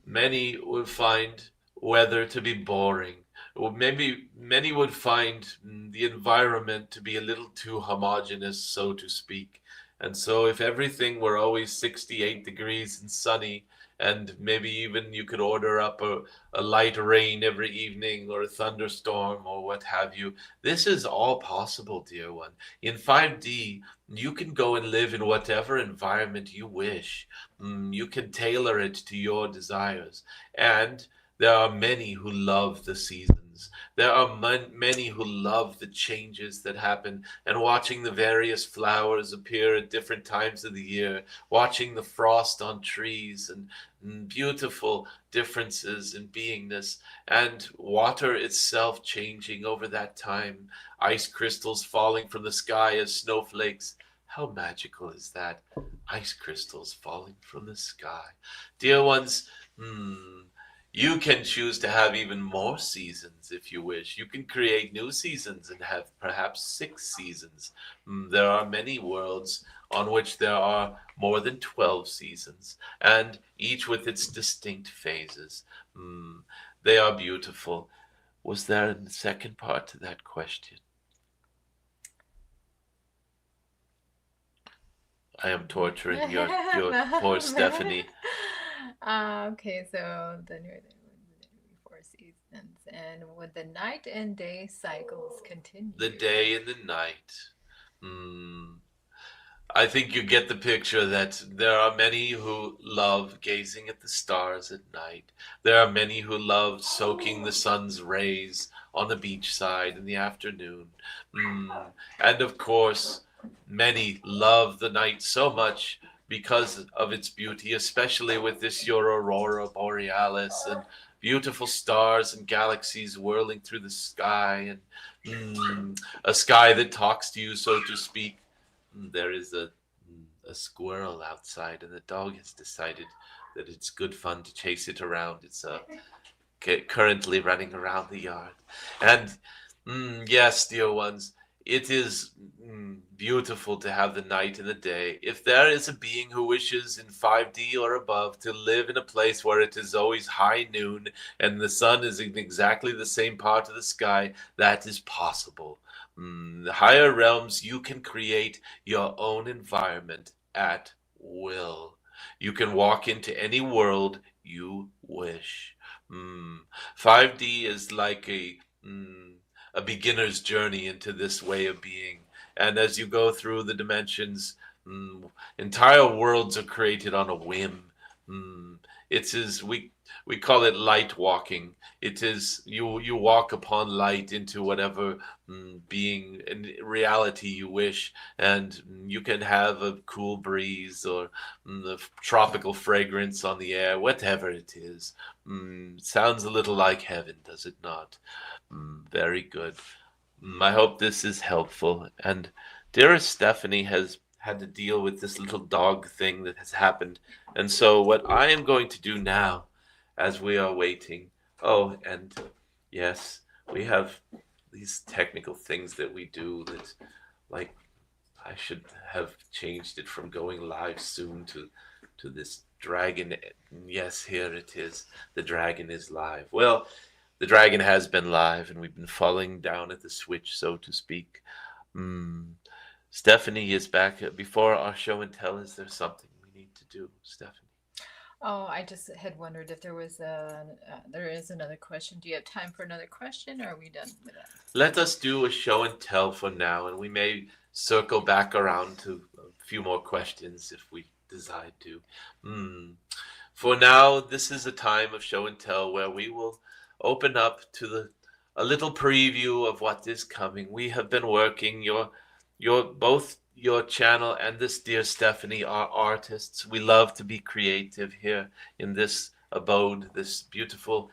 many would find weather to be boring. Or maybe many would find the environment to be a little too homogeneous, so to speak. And so, if everything were always 68 degrees and sunny, and maybe even you could order up a light rain every evening or a thunderstorm or what have you, this is all possible, dear one. In 5D, you can go and live in whatever environment you wish. You can tailor it to your desires. And there are many who love the seasons. There are many who love the changes that happen and watching the various flowers appear at different times of the year, watching the frost on trees and beautiful differences in beingness, and water itself changing over that time, ice crystals falling from the sky as snowflakes. How magical is that? Ice crystals falling from the sky. Dear ones, hmm, you can choose to have even more seasons if you wish. You can create new seasons and have perhaps 6 seasons. There are many worlds on which there are more than 12 seasons, and each with its distinct phases. Mm, they are beautiful. Was there a second part to that question? I am torturing your poor Stephanie. Okay, so the four seasons, and would the night and day cycles The continue? day and the night. Hmm. I think you get the picture that there are many who love gazing at the stars at night. There are many who love soaking the sun's rays on the beachside in the afternoon. And of course, many love the night so much because of its beauty, especially with this your aurora borealis and beautiful stars and galaxies whirling through the sky and a sky that talks to you, so to speak. There is a squirrel outside, and the dog has decided that it's good fun to chase it around. It's currently running around the yard. And yes, dear ones, it is beautiful to have the night and the day. If there is a being who wishes in 5D or above to live in a place where it is always high noon and the sun is in exactly the same part of the sky, that is possible. The higher realms, you can create your own environment at will. You can walk into any world you wish. Mm. 5D is like a beginner's journey into this way of being. And as you go through the dimensions, entire worlds are created on a whim. Mm, it is we call it light walking. It is you walk upon light into whatever being in reality you wish, and you can have a cool breeze or the tropical fragrance on the air, whatever it is. Sounds a little like heaven, does it not? Very good. I hope this is helpful. And dearest Stephanie has had to deal with this little dog thing that has happened. And so, what I am going to do now, as we are waiting, oh, and yes, we have these technical things that we do that, like, I should have changed it from going live soon to this dragon. Yes, here it is. The dragon is live. Well, the dragon has been live, and we've been falling down at the switch, so to speak. Mm. Stephanie is back. Before our show and tell, is there something we need to do, Stephanie? Oh, I just had wondered if there is another question. Do you have time for another question, or are we done with that? Let us do a show and tell for now, and we may circle back around to a few more questions if we decide to. Mm. For now, this is a time of show and tell where we will open up to the a little preview of what is coming. We have been working your both your channel and this dear Stephanie are artists. We love to be creative here in this abode, this beautiful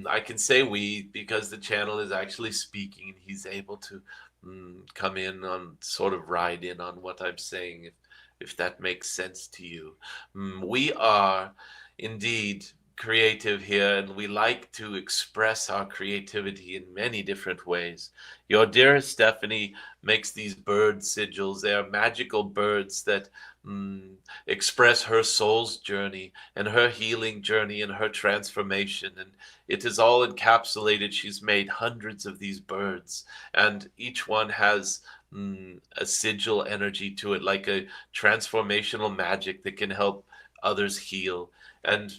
I can say we because the channel is actually speaking and he's able to come in on sort of ride in on what I'm saying if that makes sense to you. We are indeed creative here, and we like to express our creativity in many different ways. Your dearest Stephanie makes these bird sigils. They are magical birds that mm, express her soul's journey and her healing journey and her transformation. And it is all encapsulated. She's made hundreds of these birds, and each one has a sigil energy to it, like a transformational magic that can help others heal. And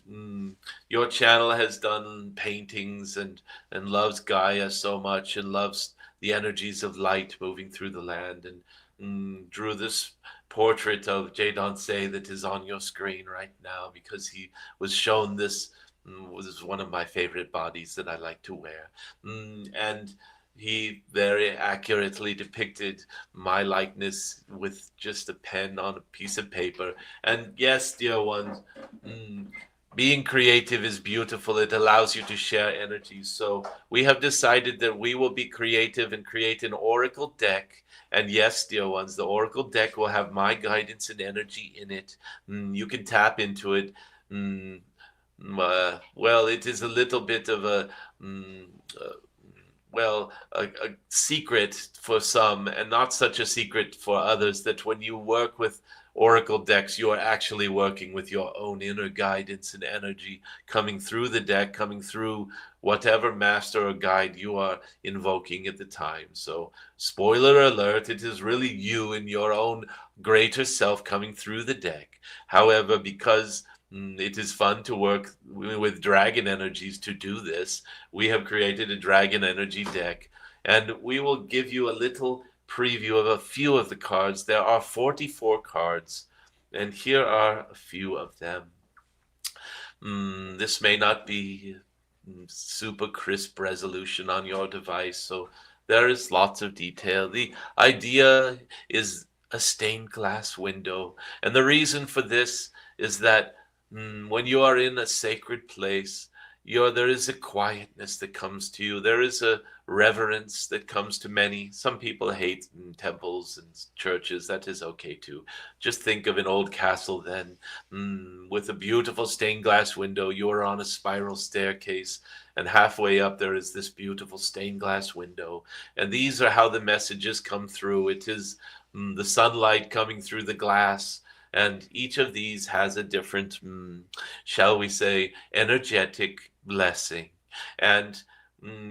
your channel has done paintings and loves Gaia so much and loves the energies of light moving through the land, and drew this portrait of Jadon Se that is on your screen right now because he was shown this. Was one of my favorite bodies that I like to wear, and he very accurately depicted my likeness with just a pen on a piece of paper. And yes, dear ones, mm, being creative is beautiful. It allows you to share energy. So we have decided that we will be creative and create an oracle deck. And yes, dear ones, the oracle deck will have my guidance and energy in it. You can tap into it. Mm, well, it is a little bit of a mm, uh, a secret for some and not such a secret for others, that when you work with oracle decks, you are actually working with your own inner guidance and energy coming through the deck, coming through whatever master or guide you are invoking at the time. So, spoiler alert, it is really you and your own greater self coming through the deck. However, because it is fun to work with dragon energies to do this, we have created a dragon energy deck, and we will give you a little preview of a few of the cards. There are 44 cards, and here are a few of them. This may not be super crisp resolution on your device, so there is lots of detail. The idea is a stained glass window, and the reason for this is that when you are in a sacred place, there is a quietness that comes to you. There is a reverence that comes to many. Some people hate temples and churches. That is okay too. Just think of an old castle then, with a beautiful stained glass window. You are on a spiral staircase, and halfway up there is this beautiful stained glass window. And these are how the messages come through. It is the sunlight coming through the glass. And each of these has a different, shall we say, energetic blessing. And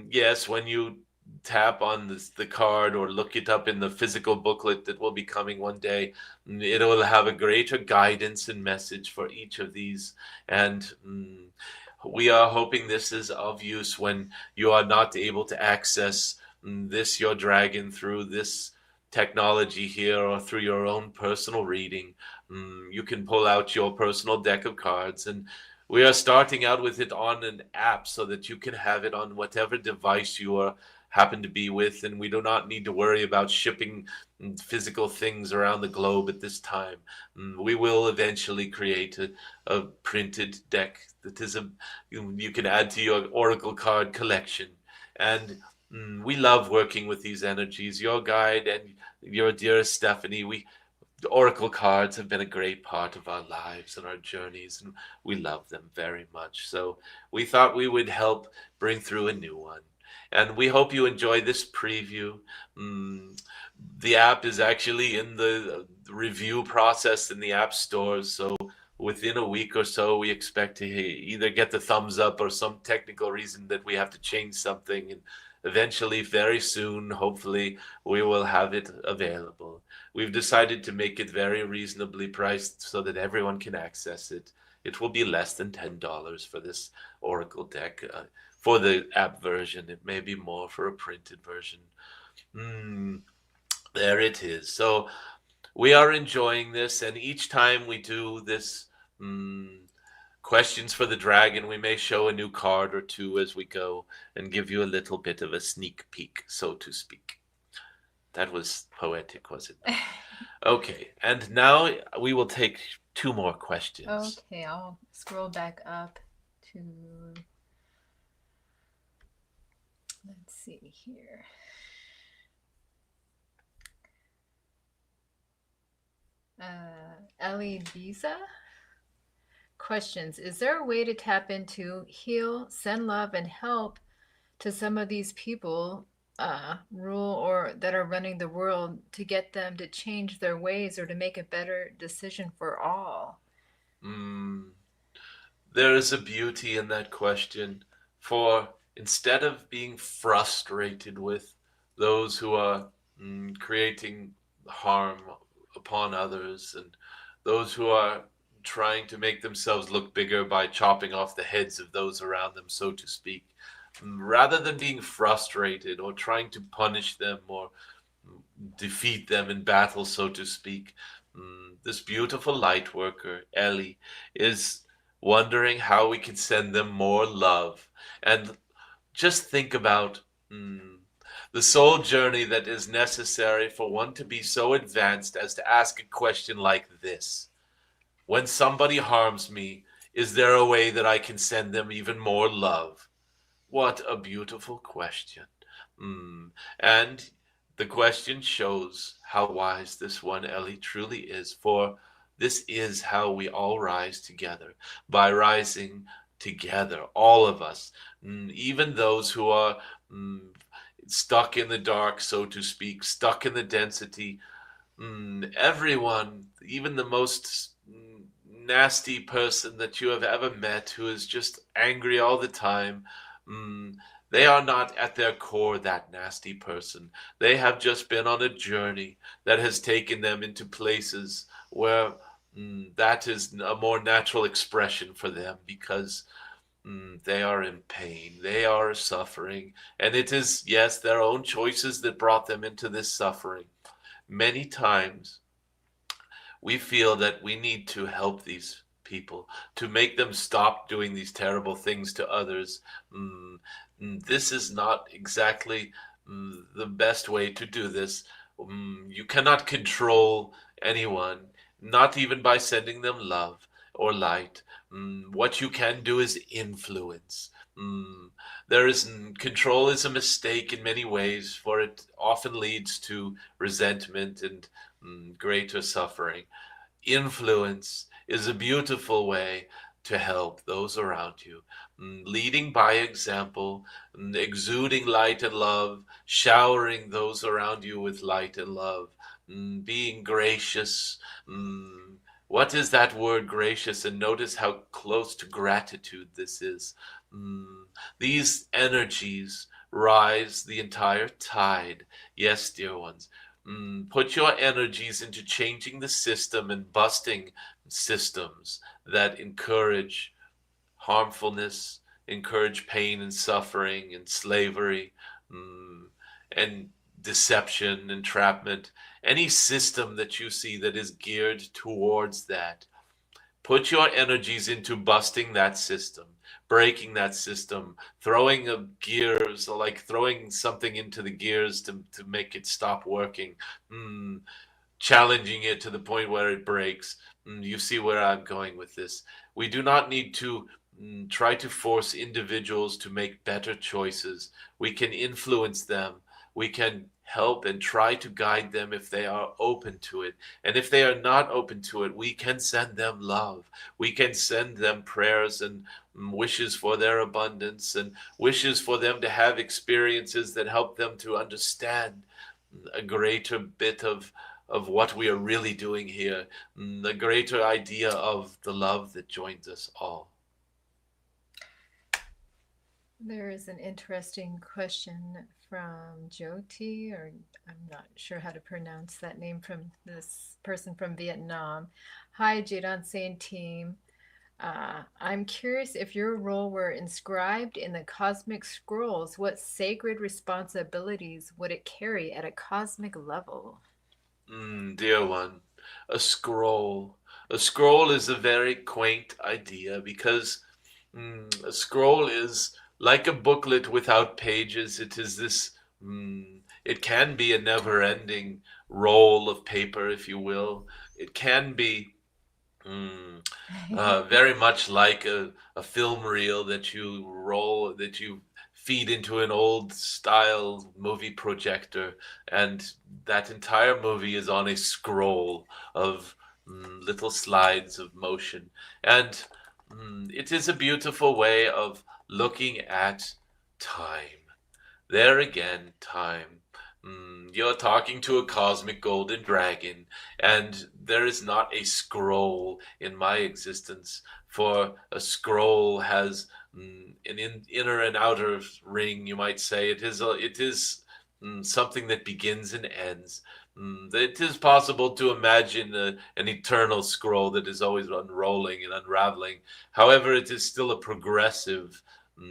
yes, when you tap on the card or look it up in the physical booklet that will be coming one day, it will have a greater guidance and message for each of these. And we are hoping this is of use when you are not able to access this, your dragon, through this technology here or through your own personal reading. You can pull out your personal deck of cards, and we are starting out with it on an app so that you can have it on whatever device you are happen to be with, and we do not need to worry about shipping physical things around the globe at this time. We will eventually create a printed deck that is you can add to your oracle card collection. And we love working with these energies. Your guide and your dearest Stephanie, the oracle cards have been a great part of our lives and our journeys, and we love them very much. So we thought we would help bring through a new one. And we hope you enjoy this preview. Mm, the app is actually in the review process in the app stores. So within a week or so, we expect to either get the thumbs up or some technical reason that we have to change something. And eventually, very soon, hopefully, we will have it available. We've decided to make it very reasonably priced so that everyone can access it. It will be less than $10 for this Oracle deck. For the app version, it may be more for a printed version. Mm, there it is. So we are enjoying this, and each time we do this questions for the dragon, we may show a new card or two as we go and give you a little bit of a sneak peek, so to speak. That was poetic, was it not? Okay, and now we will take two more questions. Okay, I'll scroll back up to, let's see here. Ellie Bisa questions. Is there a way to tap into, heal, send love, and help to some of these people rule or that are running the world to get them to change their ways or to make a better decision for all? Mm, there is a beauty in that question, for instead of being frustrated with those who are creating harm upon others and those who are trying to make themselves look bigger by chopping off the heads of those around them, so to speak, rather than being frustrated or trying to punish them or defeat them in battle, so to speak. This beautiful light worker, Ellie, is wondering how we can send them more love. And just think about the soul journey that is necessary for one to be so advanced as to ask a question like this: when somebody harms me, is there a way that I can send them even more love? What a beautiful question. Mm. And the question shows how wise this one Ellie truly is, for this is how we all rise together, by rising together, all of us, even those who are mm, stuck in the dark, so to speak, stuck in the density. Everyone, even the most nasty person that you have ever met who is just angry all the time, mm, they are not at their core that nasty person. They have just been on a journey that has taken them into places where that is a more natural expression for them, because they are in pain, they are suffering, and it is, yes, their own choices that brought them into this suffering. Many times we feel that we need to help these people to make them stop doing these terrible things to others. Mm, this is not exactly the best way to do this. You cannot control anyone, not even by sending them love or light. What you can do is influence. Mm, control is a mistake in many ways, for it often leads to resentment and greater suffering. Influence is a beautiful way to help those around you. Leading by example, exuding light and love, showering those around you with light and love, being gracious. Mm, What is that word gracious? And notice how close to gratitude this is. Mm, These energies rise the entire tide. Yes, dear ones. Put your energies into changing the system and busting systems that encourage harmfulness, encourage pain and suffering and slavery, mm, and deception, entrapment. Any system that you see that is geared towards that, put your energies into busting that system, breaking that system, throwing gears, like throwing something into the gears to make it stop working. Mm, Challenging it to the point where it breaks. You see where I'm going with this. We do not need to try to force individuals to make better choices. We can influence them. We can help and try to guide them if they are open to it. And if they are not open to it, we can send them love. We can send them prayers and wishes for their abundance and wishes for them to have experiences that help them to understand a greater bit of what we are really doing here, the greater idea of the love that joins us all. There is an interesting question from Jyoti, or I'm not sure how to pronounce that name, from this person from Vietnam. Hi, Jadon Se and team. I'm curious, if your role were inscribed in the cosmic scrolls, what sacred responsibilities would it carry at a cosmic level? Dear one, a scroll. A scroll is a very quaint idea, because a scroll is like a booklet without pages. It is this, it can be a never ending roll of paper, if you will. It can be Mm, very much like a film reel that you roll, that you feed into an old style movie projector, and that entire movie is on a scroll of little slides of motion. And It is a beautiful way of looking at time. There again, time. You're talking to a cosmic golden dragon, and there is not a scroll in my existence, for a scroll has an inner and outer ring, you might say. It is something that begins and ends. It is possible to imagine an eternal scroll that is always unrolling and unraveling. However, it is still a progressive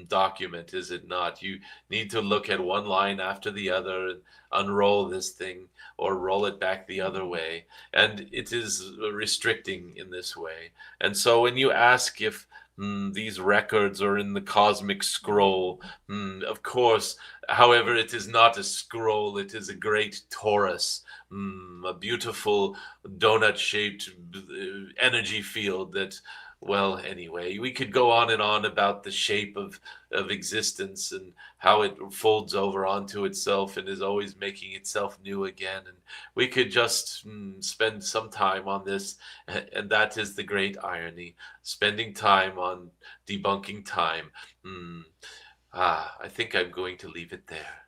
document, is it not? You need to look at one line after the other and unroll this thing or roll it back the other Mhm. way. And it is restricting in this way. And so when you ask if these records are in the cosmic scroll, Mhm. of course, however, it is not a scroll, it is a great torus, a beautiful donut shaped energy field that, well, anyway, we could go on and on about the shape of existence and how it folds over onto itself and is always making itself new again. And we could just spend some time on this, and that is the great irony, spending time on debunking time. Mm, I think I'm going to leave it there.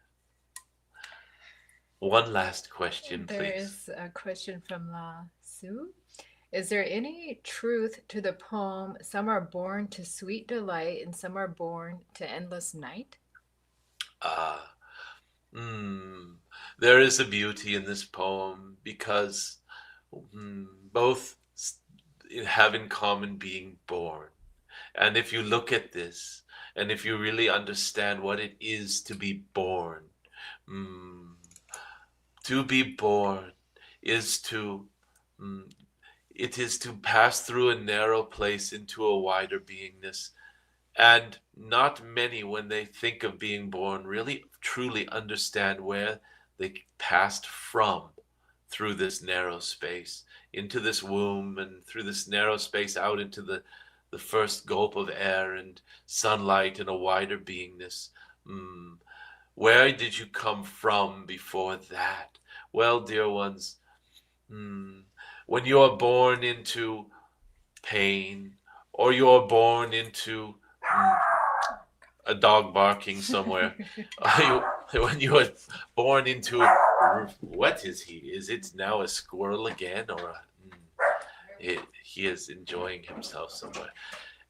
One last question, There please. is a question from La Sue. Is there any truth to the poem, Some are born to sweet delight and some are born to endless night? Ah, mm, there is a beauty in this poem because both have in common being born. And if you look at this, and if you really understand what it is mm, to be born is to mm, it is to pass through a narrow place into a wider beingness. And not many, when they think of being born, really truly understand where they passed from through this narrow space into this womb and through this narrow space out into the first gulp of air and sunlight and a wider beingness. Mm, where did you come from before that? Well, dear ones, mm, when you are born into pain or you are born into a dog barking somewhere. When you are born into what is he? Is it now a squirrel again, or he is enjoying himself somewhere?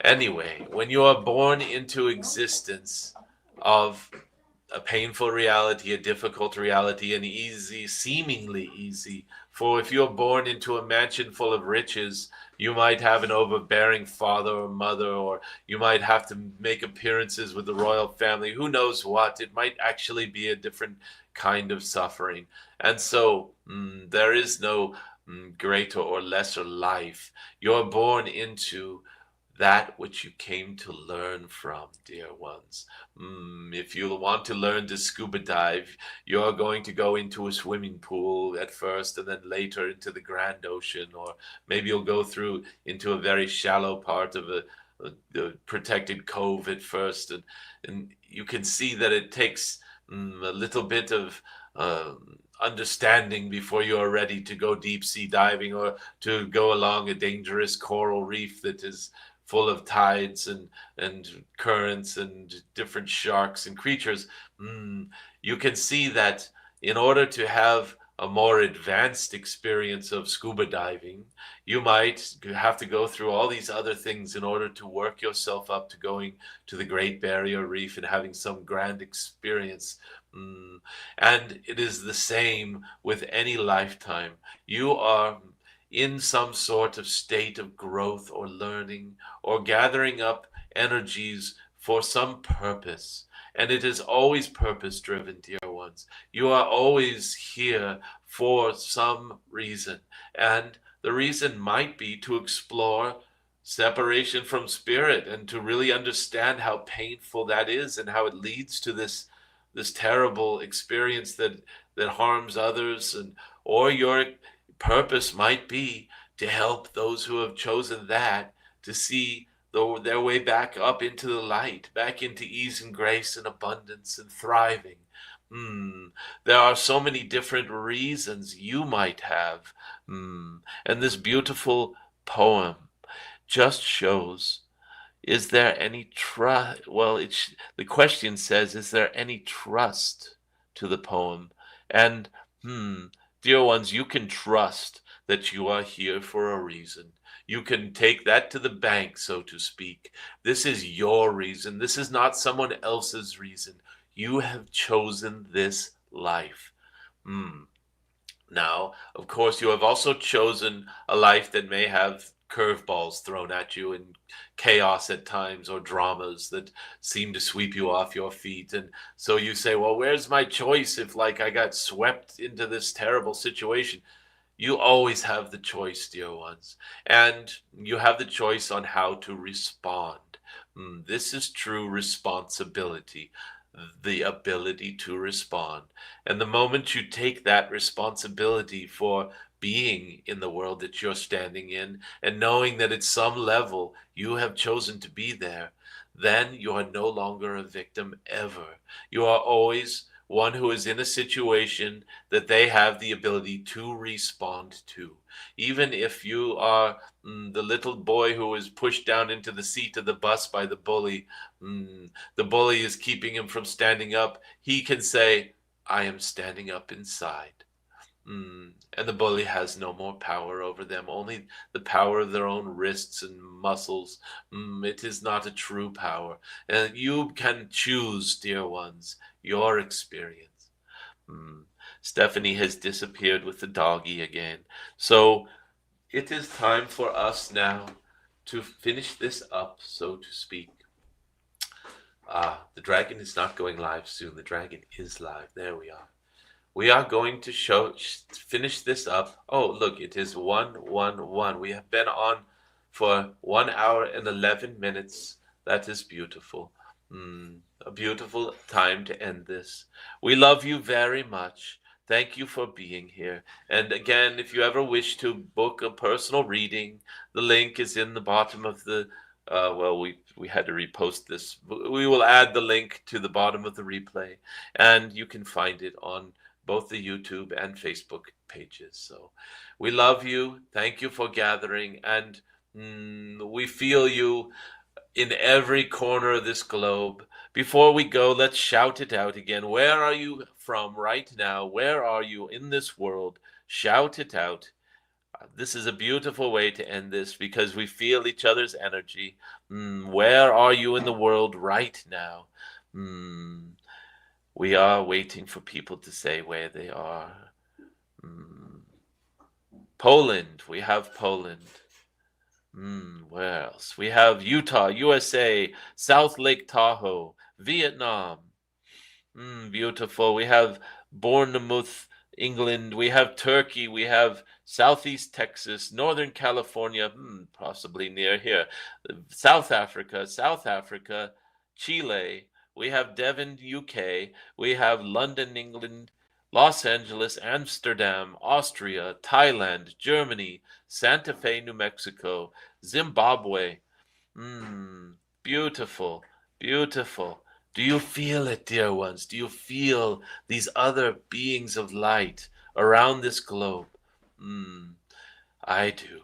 Anyway, when you are born into existence of a painful reality, a difficult reality, an easy, seemingly easy. For if you're born into a mansion full of riches, you might have an overbearing father or mother, or you might have to make appearances with the royal family. Who knows what? It might actually be a different kind of suffering. And so there is no greater or lesser life. You're born into that which you came to learn from, dear ones. If you want to learn to scuba dive, you're going to go into a swimming pool at first and then later into the grand ocean, or maybe you'll go through into a very shallow part of a protected cove at first. And you can see that it takes a little bit of understanding before you are ready to go deep sea diving or to go along a dangerous coral reef that is full of tides and currents and different sharks and creatures. Mm, you can see that in order to have a more advanced experience of scuba diving, you might have to go through all these other things in order to work yourself up to going to the Great Barrier Reef and having some grand experience. Mm, and it is the same with any lifetime. You are in some sort of state of growth or learning or gathering up energies for some purpose. And it is always purpose driven, dear ones. You are always here for some reason. And the reason might be to explore separation from spirit and to really understand how painful that is and how it leads to this terrible experience that harms others. And or your purpose might be to help those who have chosen that to see their way back up into the light, back into ease and grace and abundance and thriving. Hmm. There are so many different reasons you might have. And this beautiful poem just shows. Is there any trust? Well, the question says, is there any trust to the poem? And, hmm, dear ones, you can trust that you are here for a reason. You can take that to the bank, so to speak. This is your reason. This is not someone else's reason. You have chosen this life. Hmm. Now, of course, you have also chosen a life that may have curveballs thrown at you and chaos at times or dramas that seem to sweep you off your feet. And so you say, well, where's my choice if, like, I got swept into this terrible situation? You always have the choice, dear ones, and you have the choice on how to respond. This is true responsibility, the ability to respond. And the moment you take that responsibility for being in the world that you're standing in and knowing that at some level you have chosen to be there, then you are no longer a victim ever. You are always one who is in a situation that they have the ability to respond to. Even if you are the little boy who is pushed down into the seat of the bus by the bully, the bully is keeping him from standing up, he can say, I am standing up inside. And the bully has no more power over them, only the power of their own wrists and muscles. It is not a true power. And you can choose, dear ones, your experience. Mm. Stephanie has disappeared with the doggy again. So it is time for us now to finish this up, so to speak. The dragon is not going live soon. The dragon is live. There we are. We are going to finish this up. Oh, look, it is 1:11. We have been on for 1 hour and 11 minutes. That is beautiful. A beautiful time to end this. We love you very much. Thank you for being here. And again, if you ever wish to book a personal reading, the link is in the bottom of the. Well, we had to repost this. We will add the link to the bottom of the replay, and you can find it on both the YouTube and Facebook pages. So we love you. Thank you for gathering. And we feel you in every corner of this globe. Before we go, let's shout it out again. Where are you from right now? Where are you in this world? Shout it out. This is a beautiful way to end this because we feel each other's energy. Where are you in the world right now? Mm, we are waiting for people to say where they are. Poland. We have Poland. Where else? We have Utah, USA, South Lake Tahoe, Vietnam. Beautiful. We have Bournemouth, England. We have Turkey. We have Southeast Texas, Northern California, possibly near here. South Africa, Chile. We have Devon, UK. We have London, England, Los Angeles, Amsterdam, Austria, Thailand, Germany, Santa Fe, New Mexico, Zimbabwe. Beautiful, beautiful. Do you feel it, dear ones? Do you feel these other beings of light around this globe? I do.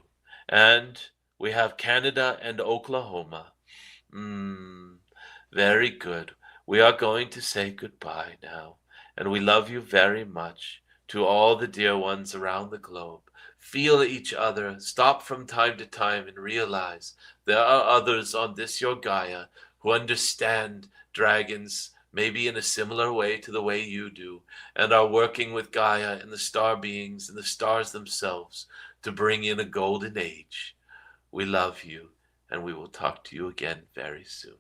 And we have Canada and Oklahoma. Very good. We are going to say goodbye now. And we love you very much. To all the dear ones around the globe, feel each other. Stop from time to time and realize there are others on this your Gaia who understand dragons maybe in a similar way to the way you do, and are working with Gaia and the star beings and the stars themselves to bring in a golden age. We love you, and we will talk to you again very soon.